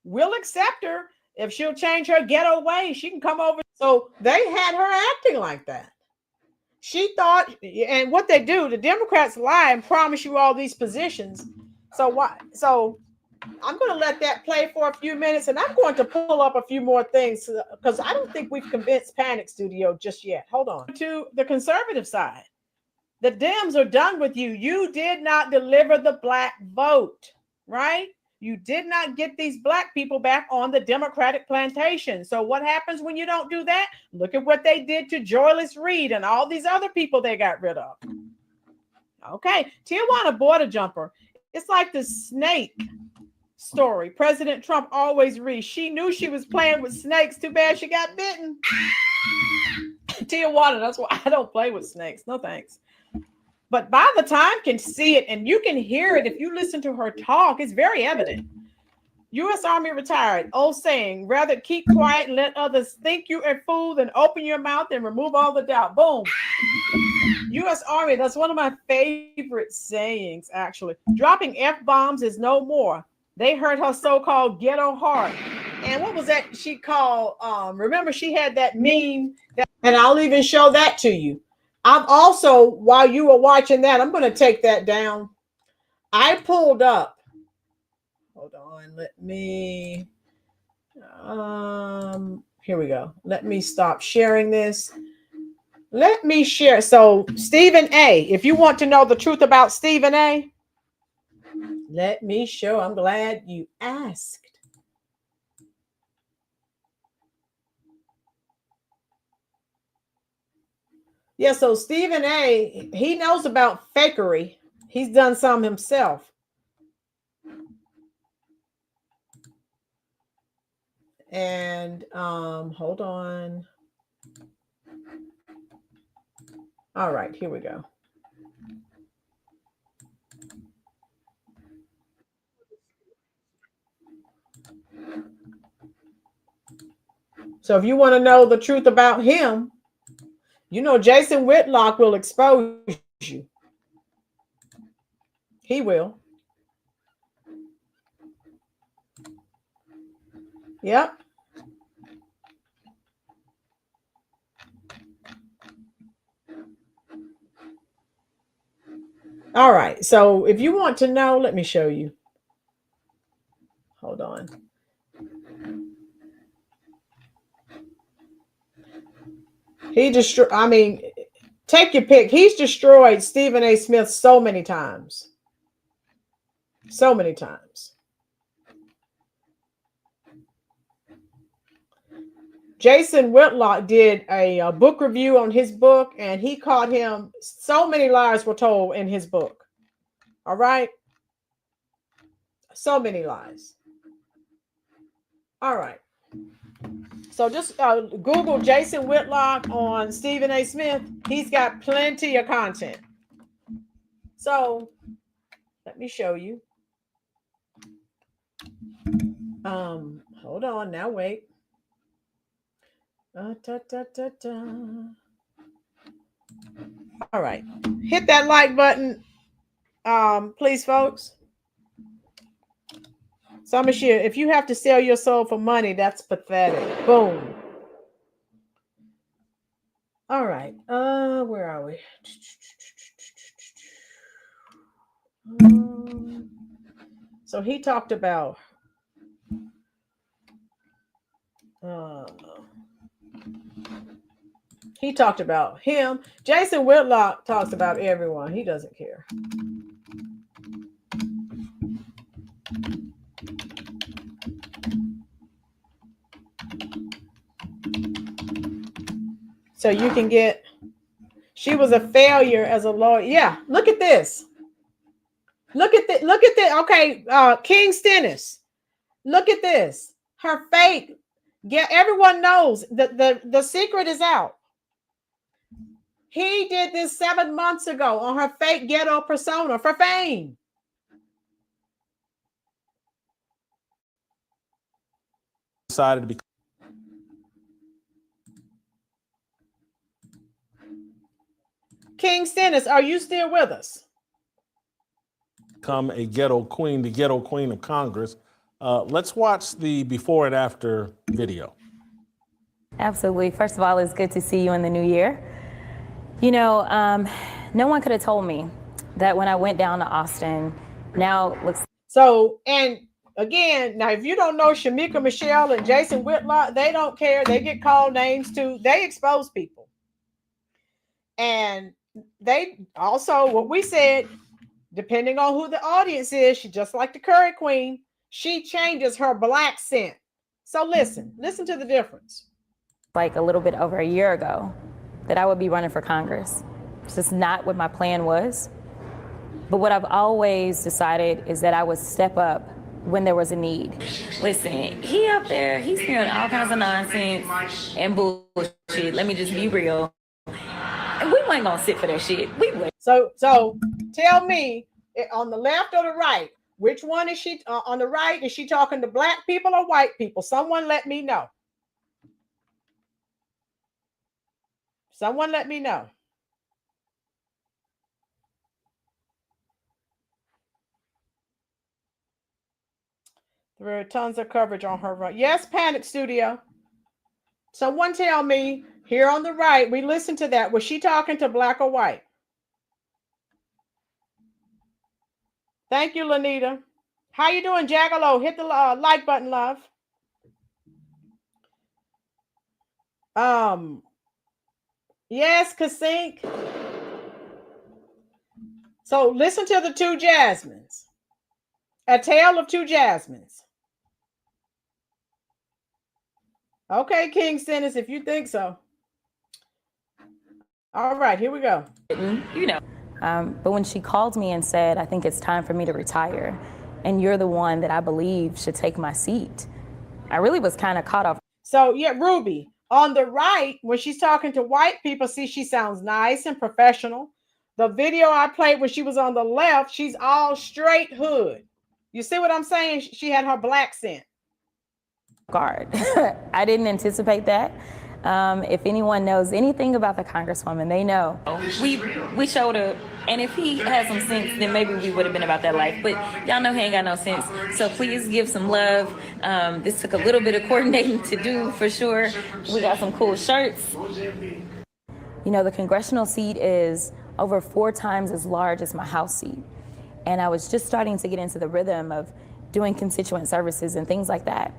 we'll accept her if she'll change her ghetto way. She can come over. So they had her acting like that. She thought, and what they do, the Democrats lie and promise you all these positions. So why? So I'm going to let that play for a few minutes, and I'm going to pull up a few more things because I don't think we've convinced Panic Studio just yet. Hold on. To the conservative side, the Dems are done with you. You did not deliver the black vote, right? You did not get these black people back on the Democratic plantation. So what happens when you don't do that? Look at what they did to Joyless Reed and all these other people they got rid of. Okay, Tijuana border jumper. It's like the snake story. President Trump always reads. She knew she was playing with snakes. Too bad she got bitten. Tijuana, that's why I don't play with snakes. No thanks. But by the time can see it, and you can hear it if you listen to her talk, it's very evident. U.S. Army retired. Old saying, rather keep quiet and let others think you a fool than open your mouth and remove all the doubt. Boom. U.S. Army, that's one of my favorite sayings, actually. Dropping F-bombs is no more. They hurt her so-called ghetto heart. And what was that she called? Remember, she had that meme, and I'll even show that to you. I'm also, while you were watching that, I'm going to take that down. I pulled up. Hold on. Let me. Here we go. Let me stop sharing this. Let me share. So, Stephen A., if you want to know the truth about Stephen A., let me show. I'm glad you asked. Yeah, so Stephen A., he knows about fakery. He's done some himself. And hold on. All right, here we go. So if you want to know the truth about him, you know, Jason Whitlock will expose you. He will. Yep. All right. So if you want to know, let me show you. Hold on. He destroyed, I mean, take your pick. He's destroyed Stephen A. Smith so many times. So many times. Jason Whitlock did a book review on his book, and he caught him. So many lies were told in his book. All right. So many lies. All right. So just Google Jason Whitlock on Stephen A. Smith. He's got plenty of content. So let me show you. Hold on now, wait. All right. Hit that like button, please, folks. So I'm gonna share. If you have to sell your soul for money, that's pathetic. Boom. All right. Where are we? So he talked about him. Jason Whitlock talks about everyone. He doesn't care. So you can get, she was a failure as a lawyer. Yeah, look at this. Look at this. Okay, King Stennis. Look at this. Her fake. Yeah, everyone knows that the secret is out. He did this 7 months ago on her fake ghetto persona for fame. Decided to be. King Stennis, are you still with us? Become a ghetto queen, the ghetto queen of Congress. Let's watch the before and after video. Absolutely. First of all, it's good to see you in the new year. You know, no one could have told me that when I went down to Austin, now looks. So, and again, now if you don't know Shamika Michelle and Jason Whitlock, they don't care. They get called names too. They expose people. And they also, what we said, depending on who the audience is, she just like the Curry Queen, she changes her black scent. So listen to the difference. Like a little bit over a year ago that I would be running for Congress. It's just not what my plan was. But what I've always decided is that I would step up when there was a need. Listen, he up there, he's hearing all kinds of nonsense and bullshit. Let me just be real. And we weren't gonna sit for that shit. We would. So tell me, on the left or the right, which one is she on the right? Is she talking to black people or white people? Someone let me know. Someone let me know. There are tons of coverage on her right. Yes, Panic Studio. Someone tell me here on the right, we listened to that. Was she talking to black or white? Thank you, Lanita. How you doing, Jaggalo? Hit the like button, love. Yes, Kasink. So listen to the two Jasmines. A tale of two Jasmines. Okay, King Stennis, if you think so. All right, here we go. You know. But when she called me and said, I think it's time for me to retire, and you're the one that I believe should take my seat, I really was kind of caught off. So, yeah, Ruby, on the right, when she's talking to white people, see, she sounds nice and professional. The video I played when she was on the left, she's all straight hood. You see what I'm saying? She had her black scent. Guard. I didn't anticipate that. If anyone knows anything about the Congresswoman, they know. We showed up, and if he had some sense, then maybe we would have been about that life. But y'all know he ain't got no sense. So please give some love. This took a little bit of coordinating to do, for sure. We got some cool shirts. You know, the congressional seat is over 4 times as large as my House seat. And I was just starting to get into the rhythm of doing constituent services and things like that.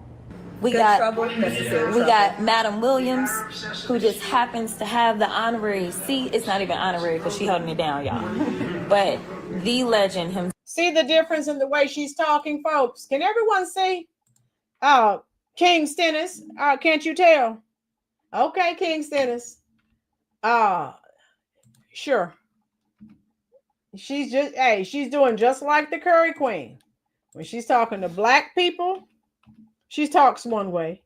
We got Madam Williams, who just happens to have the honorary seat. It's not even honorary because she's holding it down, y'all. But the legend himself. See the difference in the way she's talking, folks? Can everyone see? King Stennis, can't you tell? Okay, King Stennis. Sure. She's doing just like the Curry Queen. When she's talking to black people, she talks one way.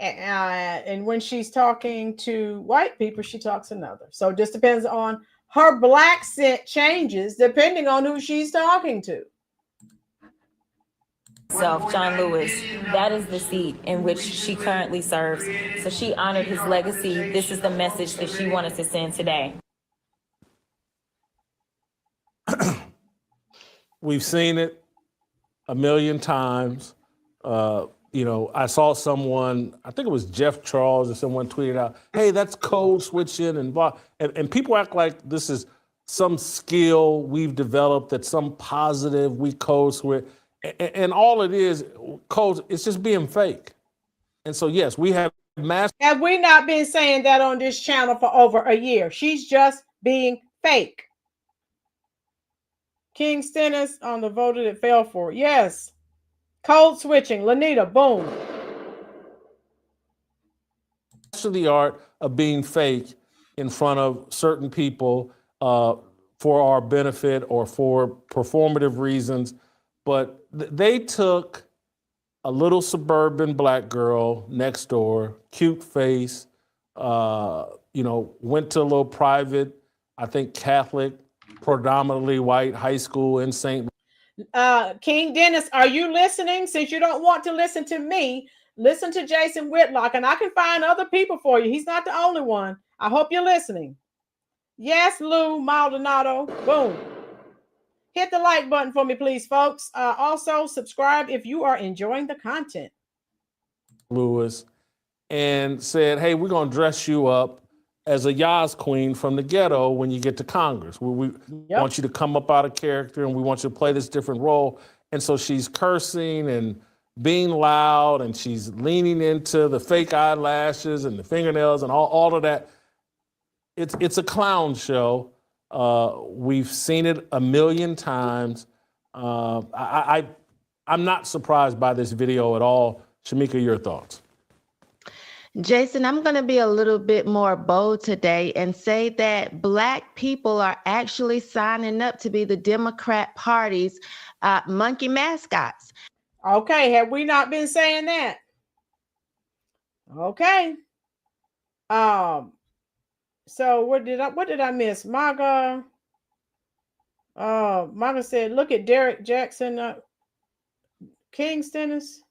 And when she's talking to white people, she talks another. So it just depends on her black scent changes depending on who she's talking to. John Lewis, that is the seat in which she currently serves. So she honored his legacy. This is the message that she wanted to send today. We've seen it a million times. I saw someone, I think it was Jeff Charles or someone tweeted out, hey, that's code switching and people act like this is some skill we've developed, that's some positive we code switch. And all it is, it's just being fake. And so, yes, we have Have we not been saying that on this channel for over a year? She's just being fake. King Stennis on the voter that fell for it. Yes. Code switching. Lanita, boom. To the art of being fake in front of certain people for our benefit or for performative reasons. But they took a little suburban black girl next door, cute face, went to a little private, I think Catholic, predominantly white high school in St. King Dennis, are you listening? Since you don't want to listen to me, listen to Jason Whitlock, and I can find other people for you. He's not the only one. I hope you're listening. Yes, Lou Maldonado. Boom. Hit the like button for me, please, folks. Also, subscribe if you are enjoying the content. Louis, and said, hey, we're going to dress you up as a Yaz queen from the ghetto when you get to Congress. We want you to come up out of character and we want you to play this different role. And so she's cursing and being loud and she's leaning into the fake eyelashes and the fingernails and all of that. It's a clown show. We've seen it a million times. I'm not surprised by this video at all. Shamika, your thoughts? Jason, I'm going to be a little bit more bold today and say that Black people are actually signing up to be the Democrat Party's monkey mascots. Okay, have we not been saying that? Okay. So what did I miss? Maga said, look at Derek Jackson, King Stennis.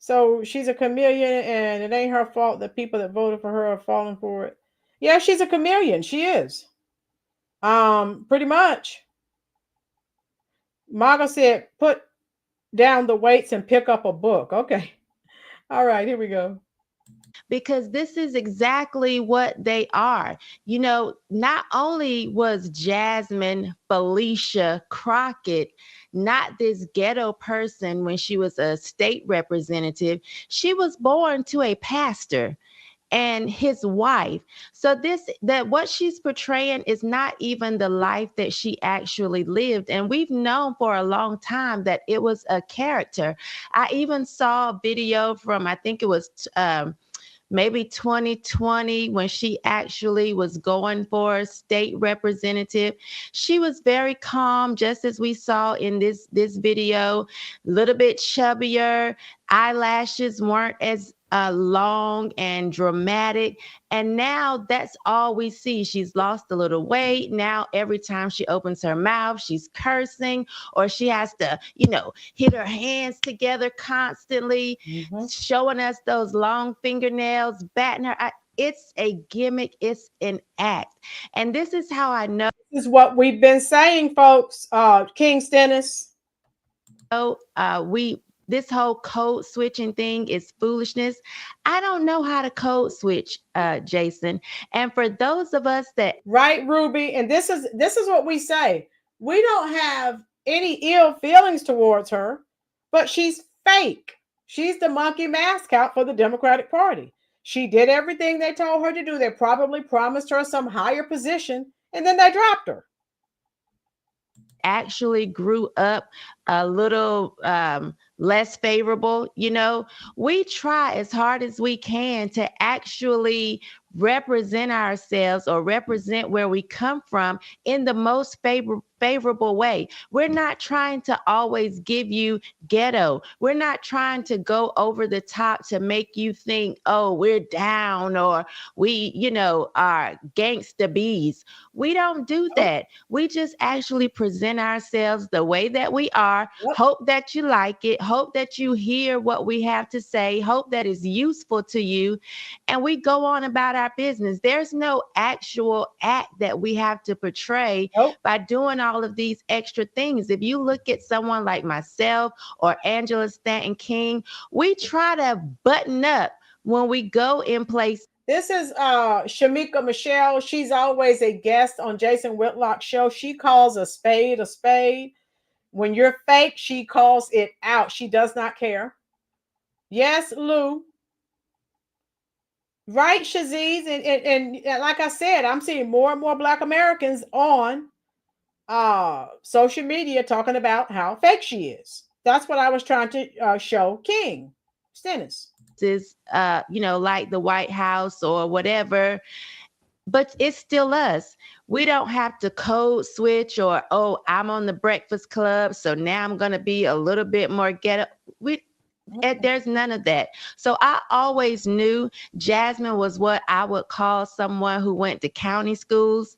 So she's a chameleon and it ain't her fault that people that voted for her are falling for it. Yeah, she's a chameleon. She is. Pretty much. Maga said, put down the weights and pick up a book. Okay. All right, here we go. Because this is exactly what they are. You know, not only was Jasmine Felicia Crockett not this ghetto person when she was a state representative, she was born to a pastor and his wife. So what she's portraying is not even the life that she actually lived. And we've known for a long time that it was a character. I even saw a video from, I think it was maybe 2020 when she actually was going for state representative. She was very calm, just as we saw in this video, a little bit chubbier, eyelashes weren't as long and dramatic. And now that's all we see. She's lost a little weight. Now every time she opens her mouth, she's cursing, or she has to, hit her hands together constantly, showing us those long fingernails, batting her eye. It's a gimmick. It's an act. And this is how I know. This is what we've been saying, folks. King Stennis. This whole code switching thing is foolishness. I don't know how to code switch, Jason. And for those of us that right, Ruby, and this is what we say. We don't have any ill feelings towards her, but she's fake. She's the monkey mascot for the Democratic Party. She did everything they told her to do. They probably promised her some higher position, and then they dropped her. Actually grew up a little less favorable. We try as hard as we can to actually represent ourselves or represent where we come from in the most favorable way. We're not trying to always give you ghetto. We're not trying to go over the top to make you think, oh, we're down or we, are gangsta bees. We don't do that. We just actually present ourselves the way that we are. Hope that you like it. Hope that you hear what we have to say. Hope that is useful to you. And we go on about our business. There's no actual act that we have to portray by doing all of these extra things. If you look at someone like myself or Angela Stanton King, we try to button up when we go in place. This is Shamika Michelle. She's always a guest on Jason Whitlock's show. She calls a spade a spade. When you're fake, she calls it out. She does not care. Yes, Lou. Right, Shaziz. And like I said, I'm seeing more and more Black Americans on social media talking about how fake she is. That's what I was trying to show King Stennis. Is like the White House or whatever, but it's still us. We don't have to code switch or, oh, I'm on the Breakfast Club, so now I'm going to be a little bit more ghetto. There's none of that. So I always knew Jasmine was what I would call someone who went to county schools.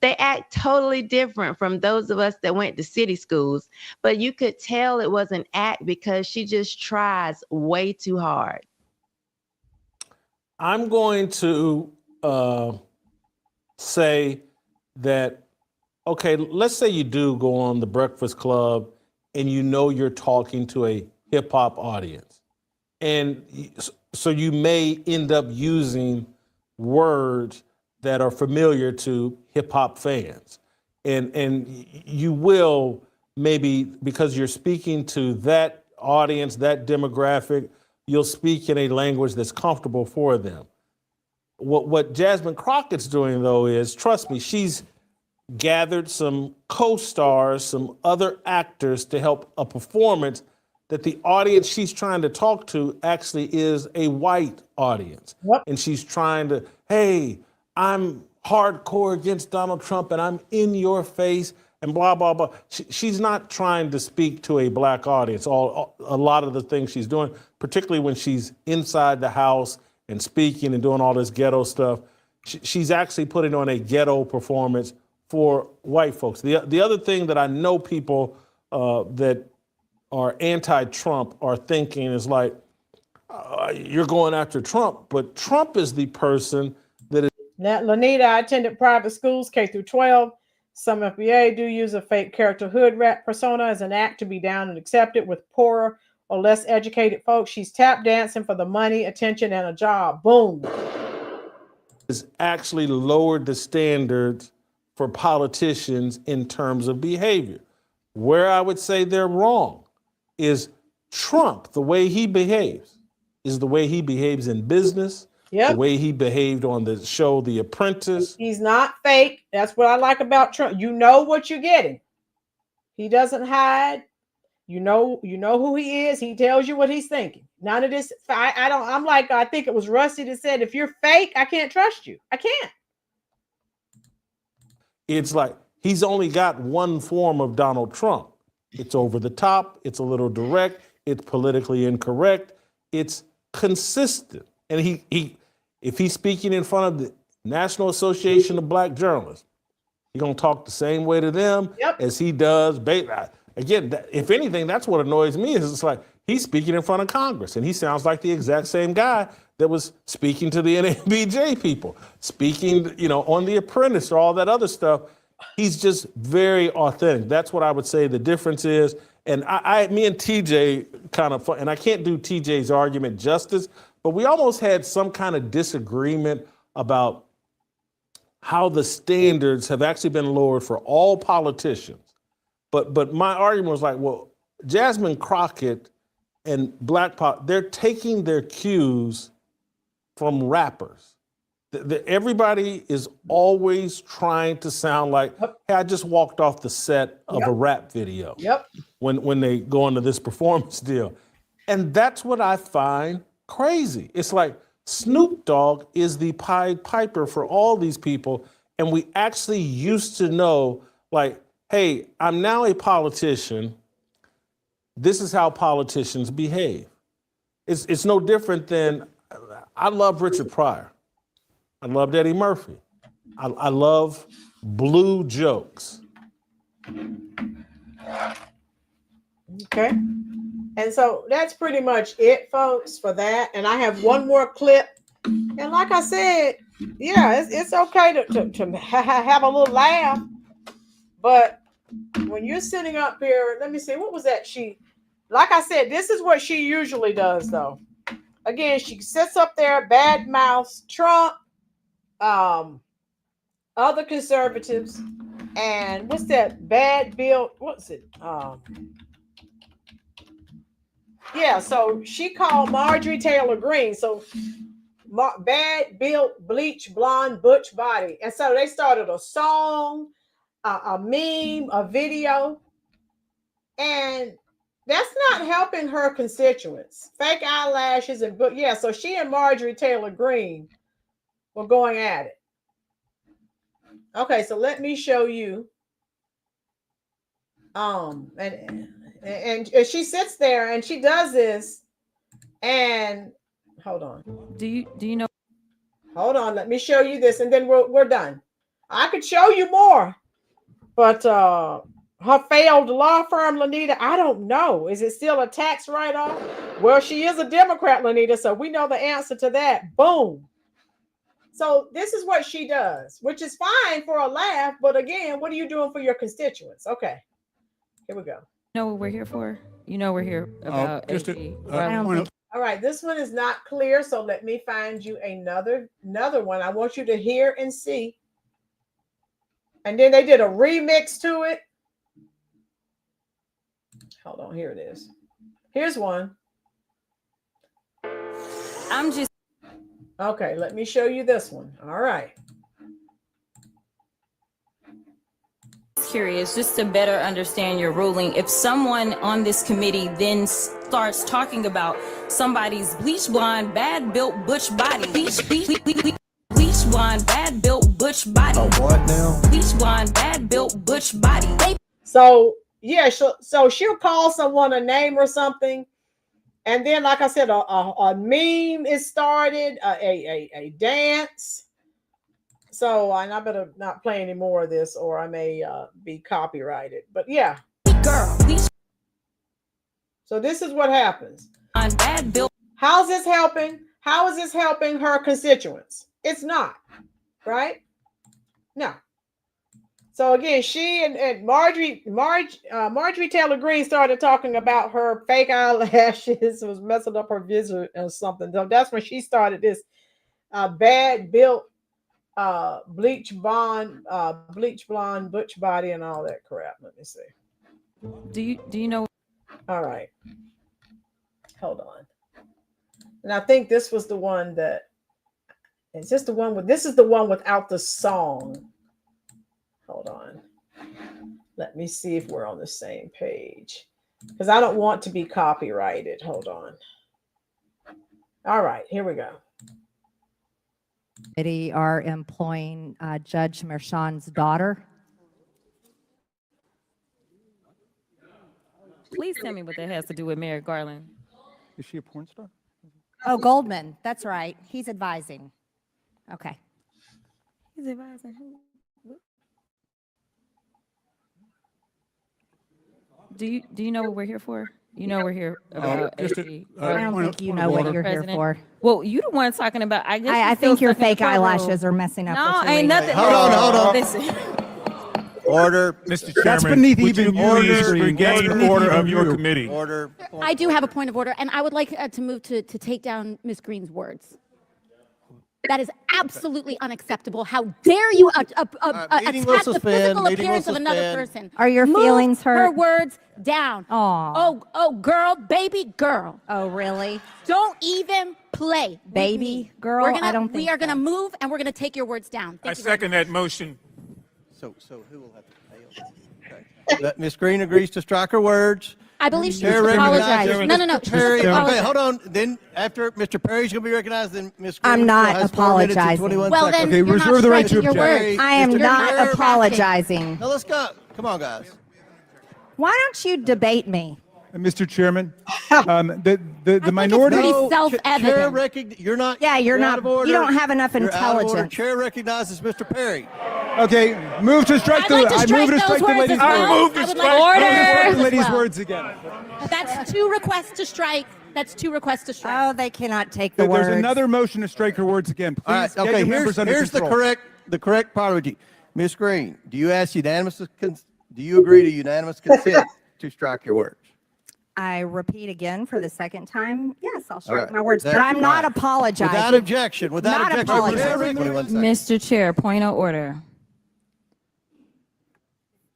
They act totally different from those of us that went to city schools, but you could tell it was an act because she just tries way too hard. I'm going to say that, okay, let's say you do go on the Breakfast Club and you're talking to a hip hop audience. And so you may end up using words that are familiar to hip hop fans. And you will maybe, because you're speaking to that audience, that demographic, you'll speak in a language that's comfortable for them. What Jasmine Crockett's doing, though, is, trust me, she's gathered some co-stars, some other actors to help a performance that the audience she's trying to talk to actually is a white audience. And she's trying to, hey, I'm hardcore against Donald Trump and I'm in your face and blah, blah, blah. She's not trying to speak to a Black audience. A lot of the things she's doing, particularly when she's inside the house and speaking and doing all this ghetto stuff, she's actually putting on a ghetto performance for white folks. The other thing that I know people that are anti-Trump are thinking is like, you're going after Trump, but Trump is the person that is. Now, Lanita, I attended private schools, K through 12. Some FBA do use a fake character hood rat persona as an act to be down and accepted with poorer or less educated folks. She's tap dancing for the money, attention, and a job. Boom. Has actually lowered the standards for politicians in terms of behavior. Where I would say they're wrong is Trump, the way he behaves, is the way he behaves in business, the way he behaved on the show The Apprentice. He's not fake. That's what I like about Trump. You know what you're getting. He doesn't hide. You know who he is. He tells you what he's thinking. None of this. I think it was Rusty that said, if you're fake, I can't trust you. I can't. It's like he's only got one form of Donald Trump. It's over the top. It's a little direct. It's politically incorrect. It's consistent. And if he's speaking in front of the National Association of Black Journalists, he's going to talk the same way to them as he does. Again, if anything, that's what annoys me is it's like he's speaking in front of Congress and he sounds like the exact same guy that was speaking to the NABJ people, speaking, on The Apprentice or all that other stuff. He's just very authentic. That's what I would say the difference is. And me and TJ kind of, and I can't do TJ's argument justice, but we almost had some kind of disagreement about how the standards have actually been lowered for all politicians. But my argument was like, well, Jasmine Crockett and Black Pop, they're taking their cues from rappers. Everybody is always trying to sound like, hey, I just walked off the set of a rap video. When they go into this performance deal. And that's what I find crazy. It's like Snoop Dogg is the Pied Piper for all these people. And we actually used to know, like, hey, I'm now a politician. This is how politicians behave. It's no different than, I love Richard Pryor. I love Eddie Murphy. I love blue jokes. Okay. And so that's pretty much it, folks, for that. And I have one more clip. And like I said, yeah, it's okay to have a little laugh. But when you're sitting up here, let me see, what was that? Like I said, this is what she usually does, though. Again, she sits up there, bad mouths Trump, other conservatives, and what's that bad bill? What's it? Yeah, so she called Marjorie Taylor Greene. So bad built, bleach, blonde, butch body. And so they started a song, a meme, a video. And that's not helping her constituents. Fake eyelashes and yeah, so she and Marjorie Taylor Greene were going at it. Okay, so let me show you. And she sits there and she does this. And hold on. Do you know? Hold on, let me show you this, and then we're done. I could show you more, but her failed law firm, Lanita, I don't know. Is it still a tax write-off? Well, she is a Democrat, Lanita, so we know the answer to that. Boom. So this is what she does, which is fine for a laugh, but again, what are you doing for your constituents? Okay, here we go. You know what we're here for? You know we're here about All right, this one is not clear, so let me find you another one. I want you to hear and see. And then they did a remix to it. Hold on, here it is. Here's one. Okay, let me show you this one. All right. Curious, just to better understand your ruling. If someone on this committee then starts talking about somebody's bleach blonde, bad built butch body, bleach blonde, bad built butch body. Oh, what now? Bleach blonde, bad built butch body. So yeah, so she'll call someone a name or something, and then, like I said, a meme is started, a dance. So, and I better not play any more of this, or I may be copyrighted. But yeah. Girl. So this is what happens. How's this helping? How is this helping her constituents? It's not, right? No. So again, she and Marjorie Taylor Greene started talking about her fake eyelashes, was messing up her vision or something. So that's when she started this bad built bleach blonde, butch body, and all that crap. Let me see. Do you know? All right. Hold on. And I think this was the one that. Is this the one with? This is the one without the song. Hold on. Let me see if we're on the same page, because I don't want to be copyrighted. Hold on. All right, here we go. Are employing Judge Merchan's daughter. Please tell me what that has to do with Merrick Garland. Is she a porn star? Oh, Goldman. That's right. He's advising. Okay. He's advising who? Do you know what we're here for? You know we're here about I don't think you know what you're here for. Well, you the one talking about. I think your fake eyelashes are messing up. No, ain't nothing. Hold on. Listen. Order, Mr. Chairman. That's beneath would even you order. please regain order of your committee. Order. I do have a point of order, and I would like to move to take down Ms. Greene's words. That is absolutely unacceptable. How dare you attack the physical appearance of another person? Are your feelings hurt? Her words down. Oh, girl, baby girl. Oh, really? Don't even play. Baby girl? I don't think we are going to move, and we're going to take your words down. I second that motion. So who will have to pay? Okay. Ms. Greene agrees to strike her words. I believe she Chair was recognizes apologizing. No. She Perry. was Okay, apologizing. hold on. Then after Mr. Perry's going to be recognized, then Ms. I'm Green not has 4 minutes and apologizing. 21 Well, seconds. then you're not striking your words. I am Mr. not Chair. apologizing. Now let's go. Come on, guys. Why don't you debate me? Mr. Chairman, the minority. pretty No, self-evident. Chair you're not. Yeah, you're not. out of order. You don't have enough You're out of order. intelligence. Chair recognizes Mr. Perry. Okay, move to strike I'd like to I strike move to those strike the words lady's as well. words. I would like to Order. strike The those lady's as well. words again. That's 2 requests to strike. That's 2 requests to strike. Oh, they cannot take the There's words. another motion to strike her words again. Please All right. get Okay. your members under Here's the control. correct part. Ms. Green, do you agree to unanimous consent to strike your words? I repeat again for the second time. Yes, I'll strike right. my words, but There- I'm not right. apologizing. Without objection. Without Not objection. apologizing. 21 seconds. Mr. Chair, point of order.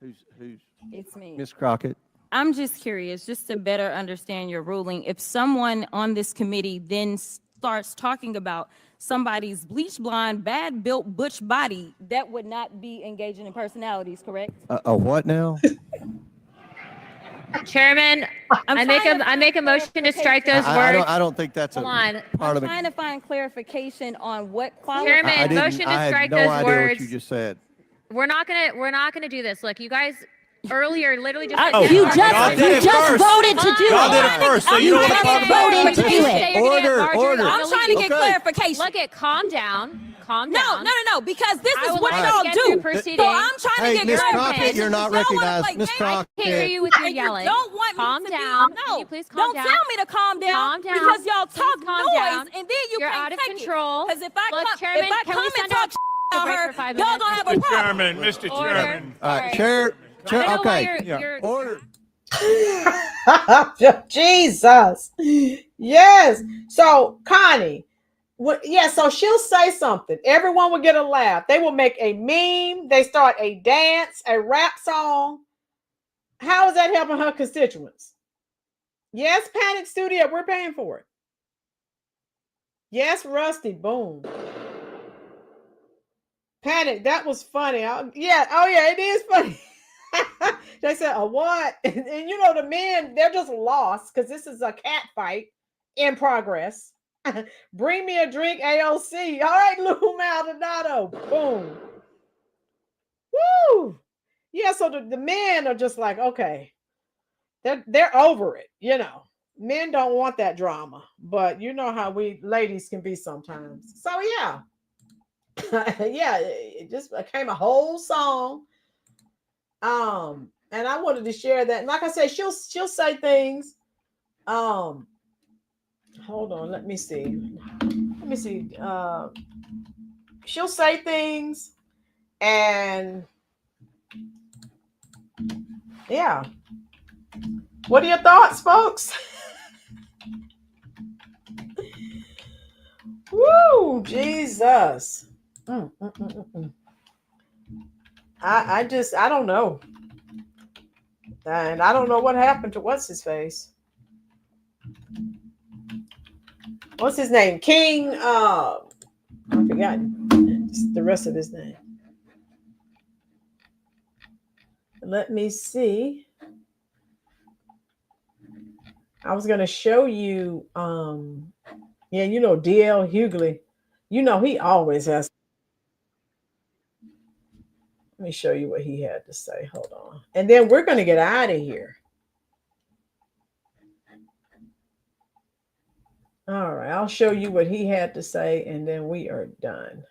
Who's It's me. Ms. Crockett? I'm just curious, just to better understand your ruling. If someone on this committee then starts talking about somebody's bleach blonde, bad built butch body, that would not be engaging in personalities, correct? A what now? Chairman, I make a motion to strike those words. I don't think that's Hold on. part I'm of it. trying to find clarification on what quality. Chairman, motion to I strike had no those idea words. what you just said. We're not gonna do this. Look, you guys earlier literally just. You just voted to do Y'all it. did it first, so you just voted to do it. Order. I'm trying to get clarification. Look, calm down. Calm down. No, because this I is would what like y'all to get do. through So proceedings. I'm trying Hey, to get Ms. clarification. Crockett, you're not Y'all wanna recognized. play Ms. games? Crockett. I can't hear you with your And yelling. you don't want Calm me to down. Be, Can no, you please calm don't down? tell me to calm down. Calm down. Because y'all Please talk calm noise, down. and then you You're can't out of take control. Because if I Look, come, Chairman, if I can come we and send talk out about break her, for 5 y'all minutes? gonna have a Mr. problem. Chairman, Mr. Order. Chairman. All right, Sorry. Chair. I don't know why Okay. you're Order. Jesus. Yes. So, Connie, so she'll say something. Everyone will get a laugh. They will make a meme. They start a dance, a rap song. How is that helping her constituents? Yes, Panic Studio, we're paying for it. Yes, Rusty, boom. Panic, that was funny. It is funny. They said, a what? And you know, the men, they're just lost because this is a cat fight in progress. Bring me a drink, AOC. All right, Lou Maldonado. Boom. Woo. Yeah, so the men are just like, okay, they're over it, you know. Men don't want that drama, but you know how we ladies can be sometimes. So yeah. Yeah, it just became a whole song. And I wanted to share that. And like I said, she'll say things. Hold on, let me see. She'll say things, and yeah. What are your thoughts, folks? Woo, Jesus. I don't know. And I don't know what happened to what's his face. What's his name? King. I forgot the rest of his name. Let me see. I was going to show you. You know, DL Hughley. You know, he always has. Let me show you what he had to say. Hold on. And then we're going to get out of here. All right. I'll show you what he had to say, and then we are done.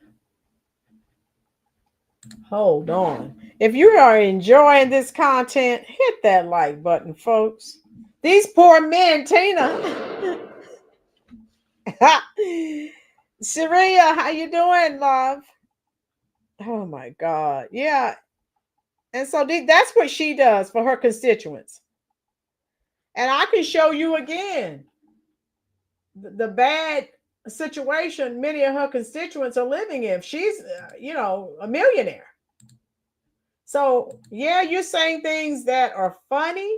Hold on. If you are enjoying this content, hit that like button, folks. These poor men, Tina. Syria, how you doing, love? Oh my God. Yeah. And so that's what she does for her constituents. And I can show you again the bad situation many of her constituents are living in. She's, a millionaire. So, yeah, you're saying things that are funny.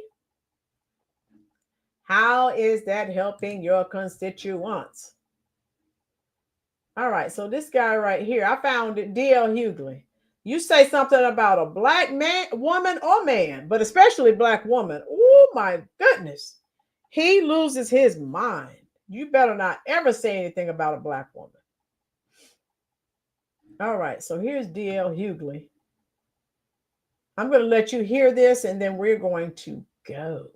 How is that helping your constituents? All right, so this guy right here, I found it, DL Hughley. You say something about a black man, woman, or man, but especially black woman. Oh my goodness. He loses his mind. You better not ever say anything about a black woman. All right, so here's D.L. Hughley. I'm going to let you hear this, and then we're going to go.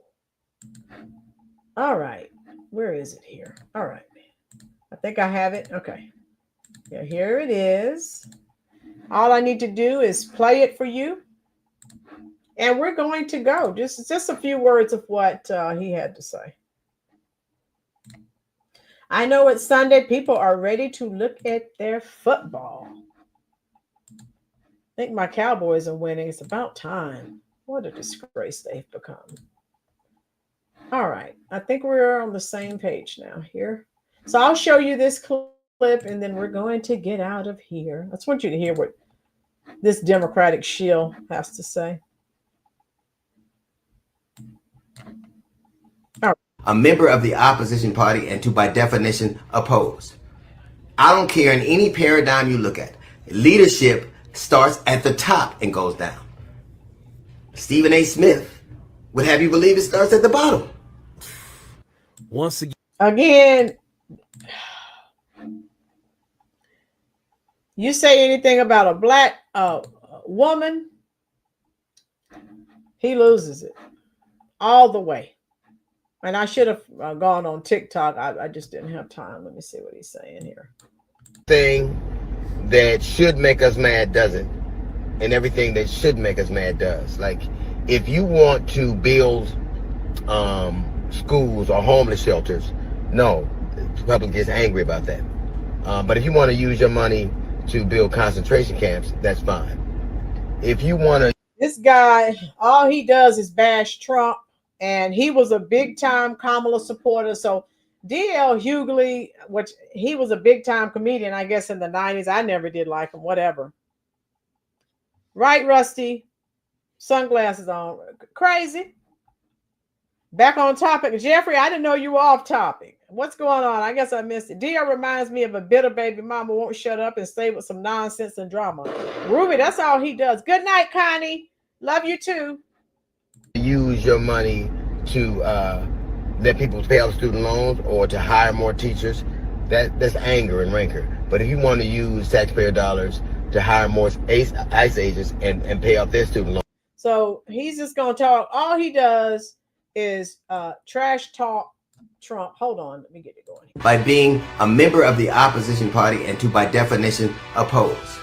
All right, where is it here? All right, I think I have it. Okay, yeah, here it is. All I need to do is play it for you, and we're going to go. Just a few words of what he had to say. I know it's Sunday. People are ready to look at their football. I think my Cowboys are winning. It's about time. What a disgrace they've become. All right. I think we're on the same page now here. So I'll show you this clip, and then we're going to get out of here. I just want you to hear what this Democratic shill has to say. A member of the opposition party and to, by definition, oppose. I don't care in any paradigm you look at. Leadership starts at the top and goes down. Stephen A. Smith would have you believe it starts at the bottom. Once again, you say anything about a black woman, he loses it all the way. And I should have gone on TikTok. I just didn't have time. Let me see what he's saying here. Thing that should make us mad doesn't. And everything that should make us mad does. Like, if you want to build schools or homeless shelters, no, the public gets angry about that. But if you want to use your money to build concentration camps, that's fine. If you want to... This guy, all he does is bash Trump. And he was a big-time Kamala supporter. So D.L. Hughley, which he was a big-time comedian, I guess, in the 90s. I never did like him, whatever. Right, Rusty? Sunglasses on. Crazy. Back on topic. Jeffrey, I didn't know you were off topic. What's going on? I guess I missed it. D.L. reminds me of a bitter baby mama won't shut up and stay with some nonsense and drama. Ruby, that's all he does. Good night, Connie. Love you too. Use your money to let people pay off student loans or to hire more teachers, that's anger and rancor. But if you want to use taxpayer dollars to hire more ICE agents and pay off their student loans. So he's just going to talk. All he does is trash talk Trump. Hold on. Let me get it going. By being a member of the opposition party and to, by definition, oppose.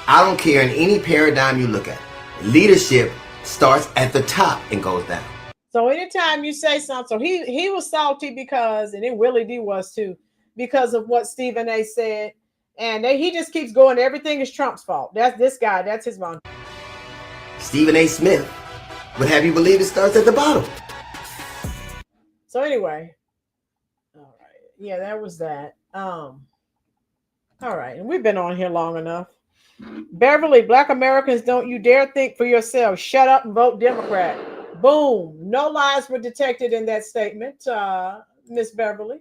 I don't care in any paradigm you look at. Leadership starts at the top and goes down. So anytime you say something, so he was salty because, and then Willie D was too, because of what Stephen A. said. And he just keeps going, everything is Trump's fault. That's this guy, that's his mom. Stephen A. Smith would have you believe it starts at the bottom. So anyway, all right. Yeah, that was that. All right, and we've been on here long enough. Beverly, Black Americans, don't you dare think for yourself. Shut up and vote Democrat. Boom. No lies were detected in that statement, Miss Beverly.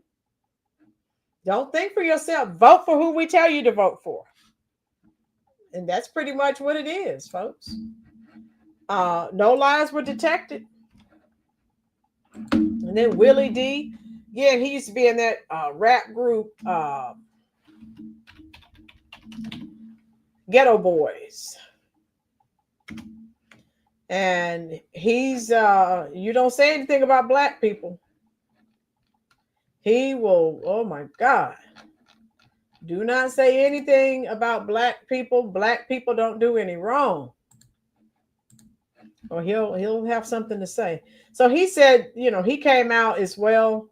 Don't think for yourself. Vote for who we tell you to vote for. And that's pretty much what it is, folks. No lies were detected. And then Willie D. Yeah, he used to be in that rap group, Ghetto Boys. And he's you don't say anything about black people, he will, oh my God, do not say anything about black people. Black people don't do any wrong, or he'll have something to say. So he said, you know, he came out as well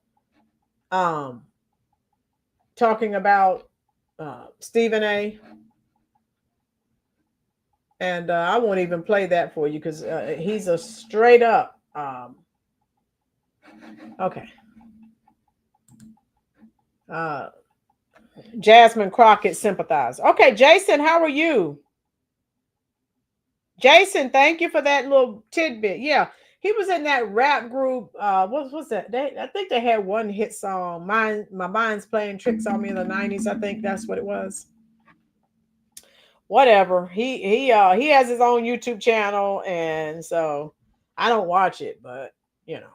talking about Stephen A. And I won't even play that for you because he's a straight up. Okay. Jasmine Crockett sympathizer. Okay, Jason, how are you? Jason, thank you for that little tidbit. Yeah, he was in that rap group. What was that? I think they had one hit song. My Mind's Playing Tricks on Me in the 90s. I think that's what it was. whatever. He has his own YouTube channel, and so I don't watch it, but you know,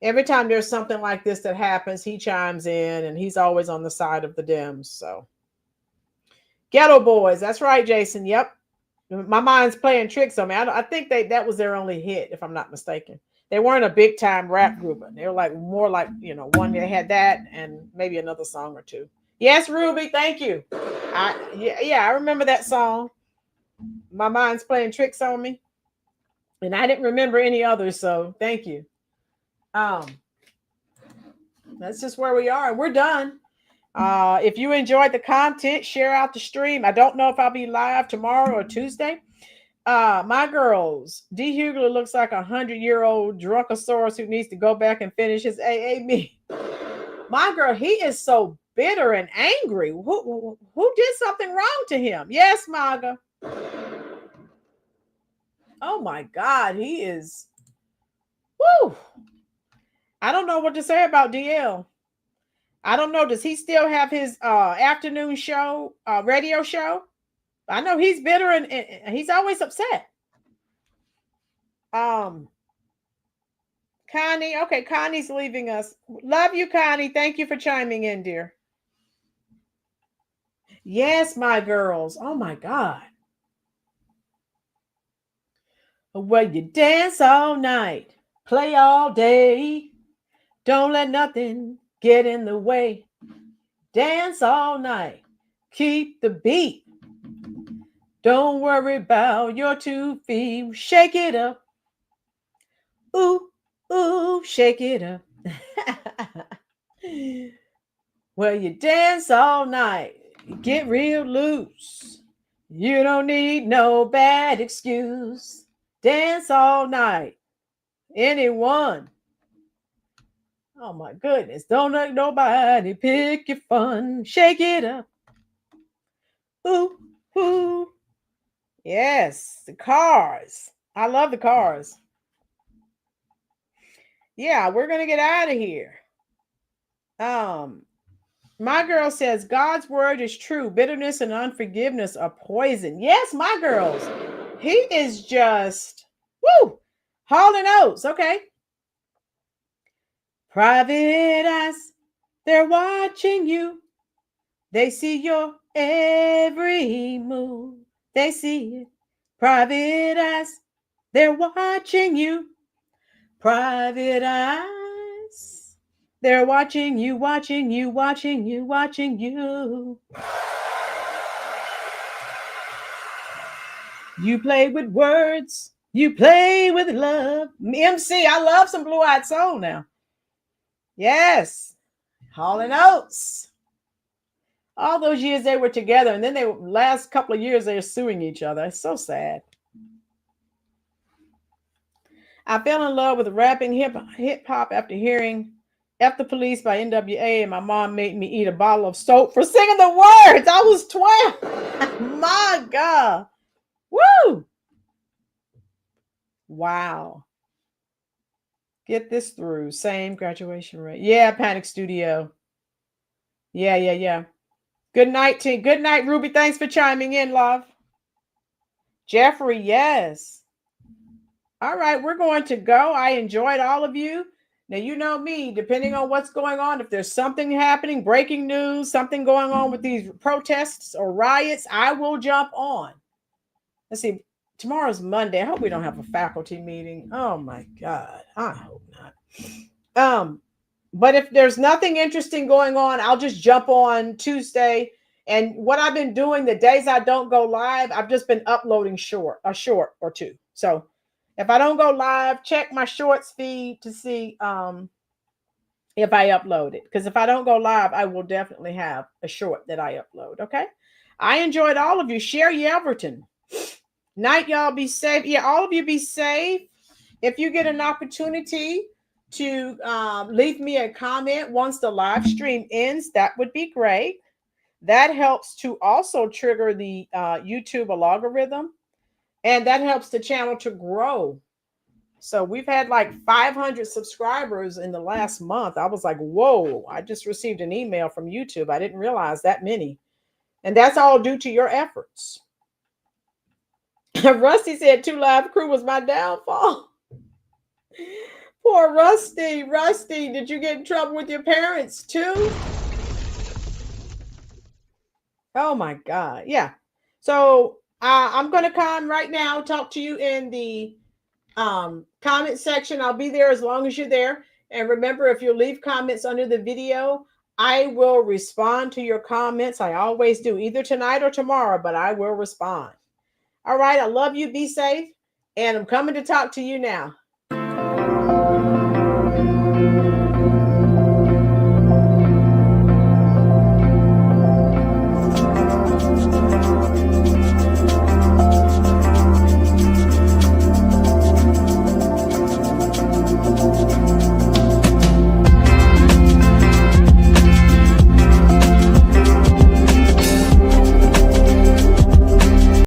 every time there's something like this that happens, he chimes in, and he's always on the side of the Dems. So Ghetto Boys, that's right, Jason. Yep, my mind's playing tricks on me. I think that was their only hit, if I'm not mistaken. They weren't a big time rap group. They were like more like, you know, one that had that and maybe another song or two. Yes, Ruby, thank you. I remember that song. My mind's playing tricks on me, and I didn't remember any others. So thank you. That's just where we are, and we're done. If you enjoyed the content, share out the stream. I don't know if I'll be live tomorrow or Tuesday. My girls, D. Hugler looks like 100-year-old drunkosaurus who needs to go back and finish his AA meeting. My girl, he is so bitter and angry. Who did something wrong to him? Yes, Maga. Oh my God, he is. Woo! I don't know what to say about DL. I don't know. Does he still have his afternoon show, radio show? I know he's bitter and he's always upset. Connie, okay, Connie's leaving us. Love you, Connie. Thank you for chiming in, dear. Yes, my girls. Oh my God. Well, you dance all night, play all day. Don't let nothing get in the way. Dance all night, keep the beat. Don't worry about your 2 feet. Shake it up. Ooh, ooh, shake it up. Well, you dance all night. Get real loose. You don't need no bad excuse. Dance all night. Anyone. Oh my goodness. Don't let nobody pick your fun. Shake it up. Ooh, ooh. Yes, the Cars. I love the Cars. Yeah, we're going to get out of here. My girl says God's word is true. Bitterness and unforgiveness are poison. Yes, my girls. He is just, woo, Hall and Oates. Okay. Private eyes, they're watching you. They see your every move. They see it. Private eyes, they're watching you. Private eyes, they're watching you, watching you, watching you, watching you. You play with words. You play with love. MC, I love some Blue Eyed Soul now. Yes. Hall and Oates. All those years they were together, and then they last couple of years they were suing each other. It's so sad. I fell in love with rapping hip hop after hearing F the Police by NWA, and my mom made me eat a bottle of soap for singing the words. I was 12. My God. Woo! Wow. Get this through. Same graduation rate. Yeah, Panic Studio. Yeah. Good night, team. Good night, Ruby. Thanks for chiming in, love. Jeffrey, yes. All right, we're going to go. I enjoyed all of you. Now, you know me, depending on what's going on, if there's something happening, breaking news, something going on with these protests or riots, I will jump on. Let's see. Tomorrow's Monday. I hope we don't have a faculty meeting. Oh, my God. I hope not. But if there's nothing interesting going on, I'll just jump on Tuesday. And what I've been doing, the days I don't go live, I've just been uploading a short or two. So if I don't go live, check my shorts feed to see if I upload it. Because if I don't go live, I will definitely have a short that I upload. Okay. I enjoyed all of you. Sherry Everton. Night, y'all. Be safe. Yeah, all of you be safe. If you get an opportunity to leave me a comment once the live stream ends, that would be great. That helps to also trigger the YouTube algorithm, and that helps the channel to grow. So we've had like 500 subscribers in the last month. I was like, whoa, I just received an email from YouTube. I didn't realize that many. And that's all due to your efforts. Rusty said 2 Live Crew was my downfall. Poor Rusty. Rusty, did you get in trouble with your parents too? Oh my God. Yeah. So I'm going to come right now, talk to you in the comment section. I'll be there as long as you're there. And remember, if you leave comments under the video, I will respond to your comments. I always do, either tonight or tomorrow, but I will respond. All right. I love you. Be safe. And I'm coming to talk to you now.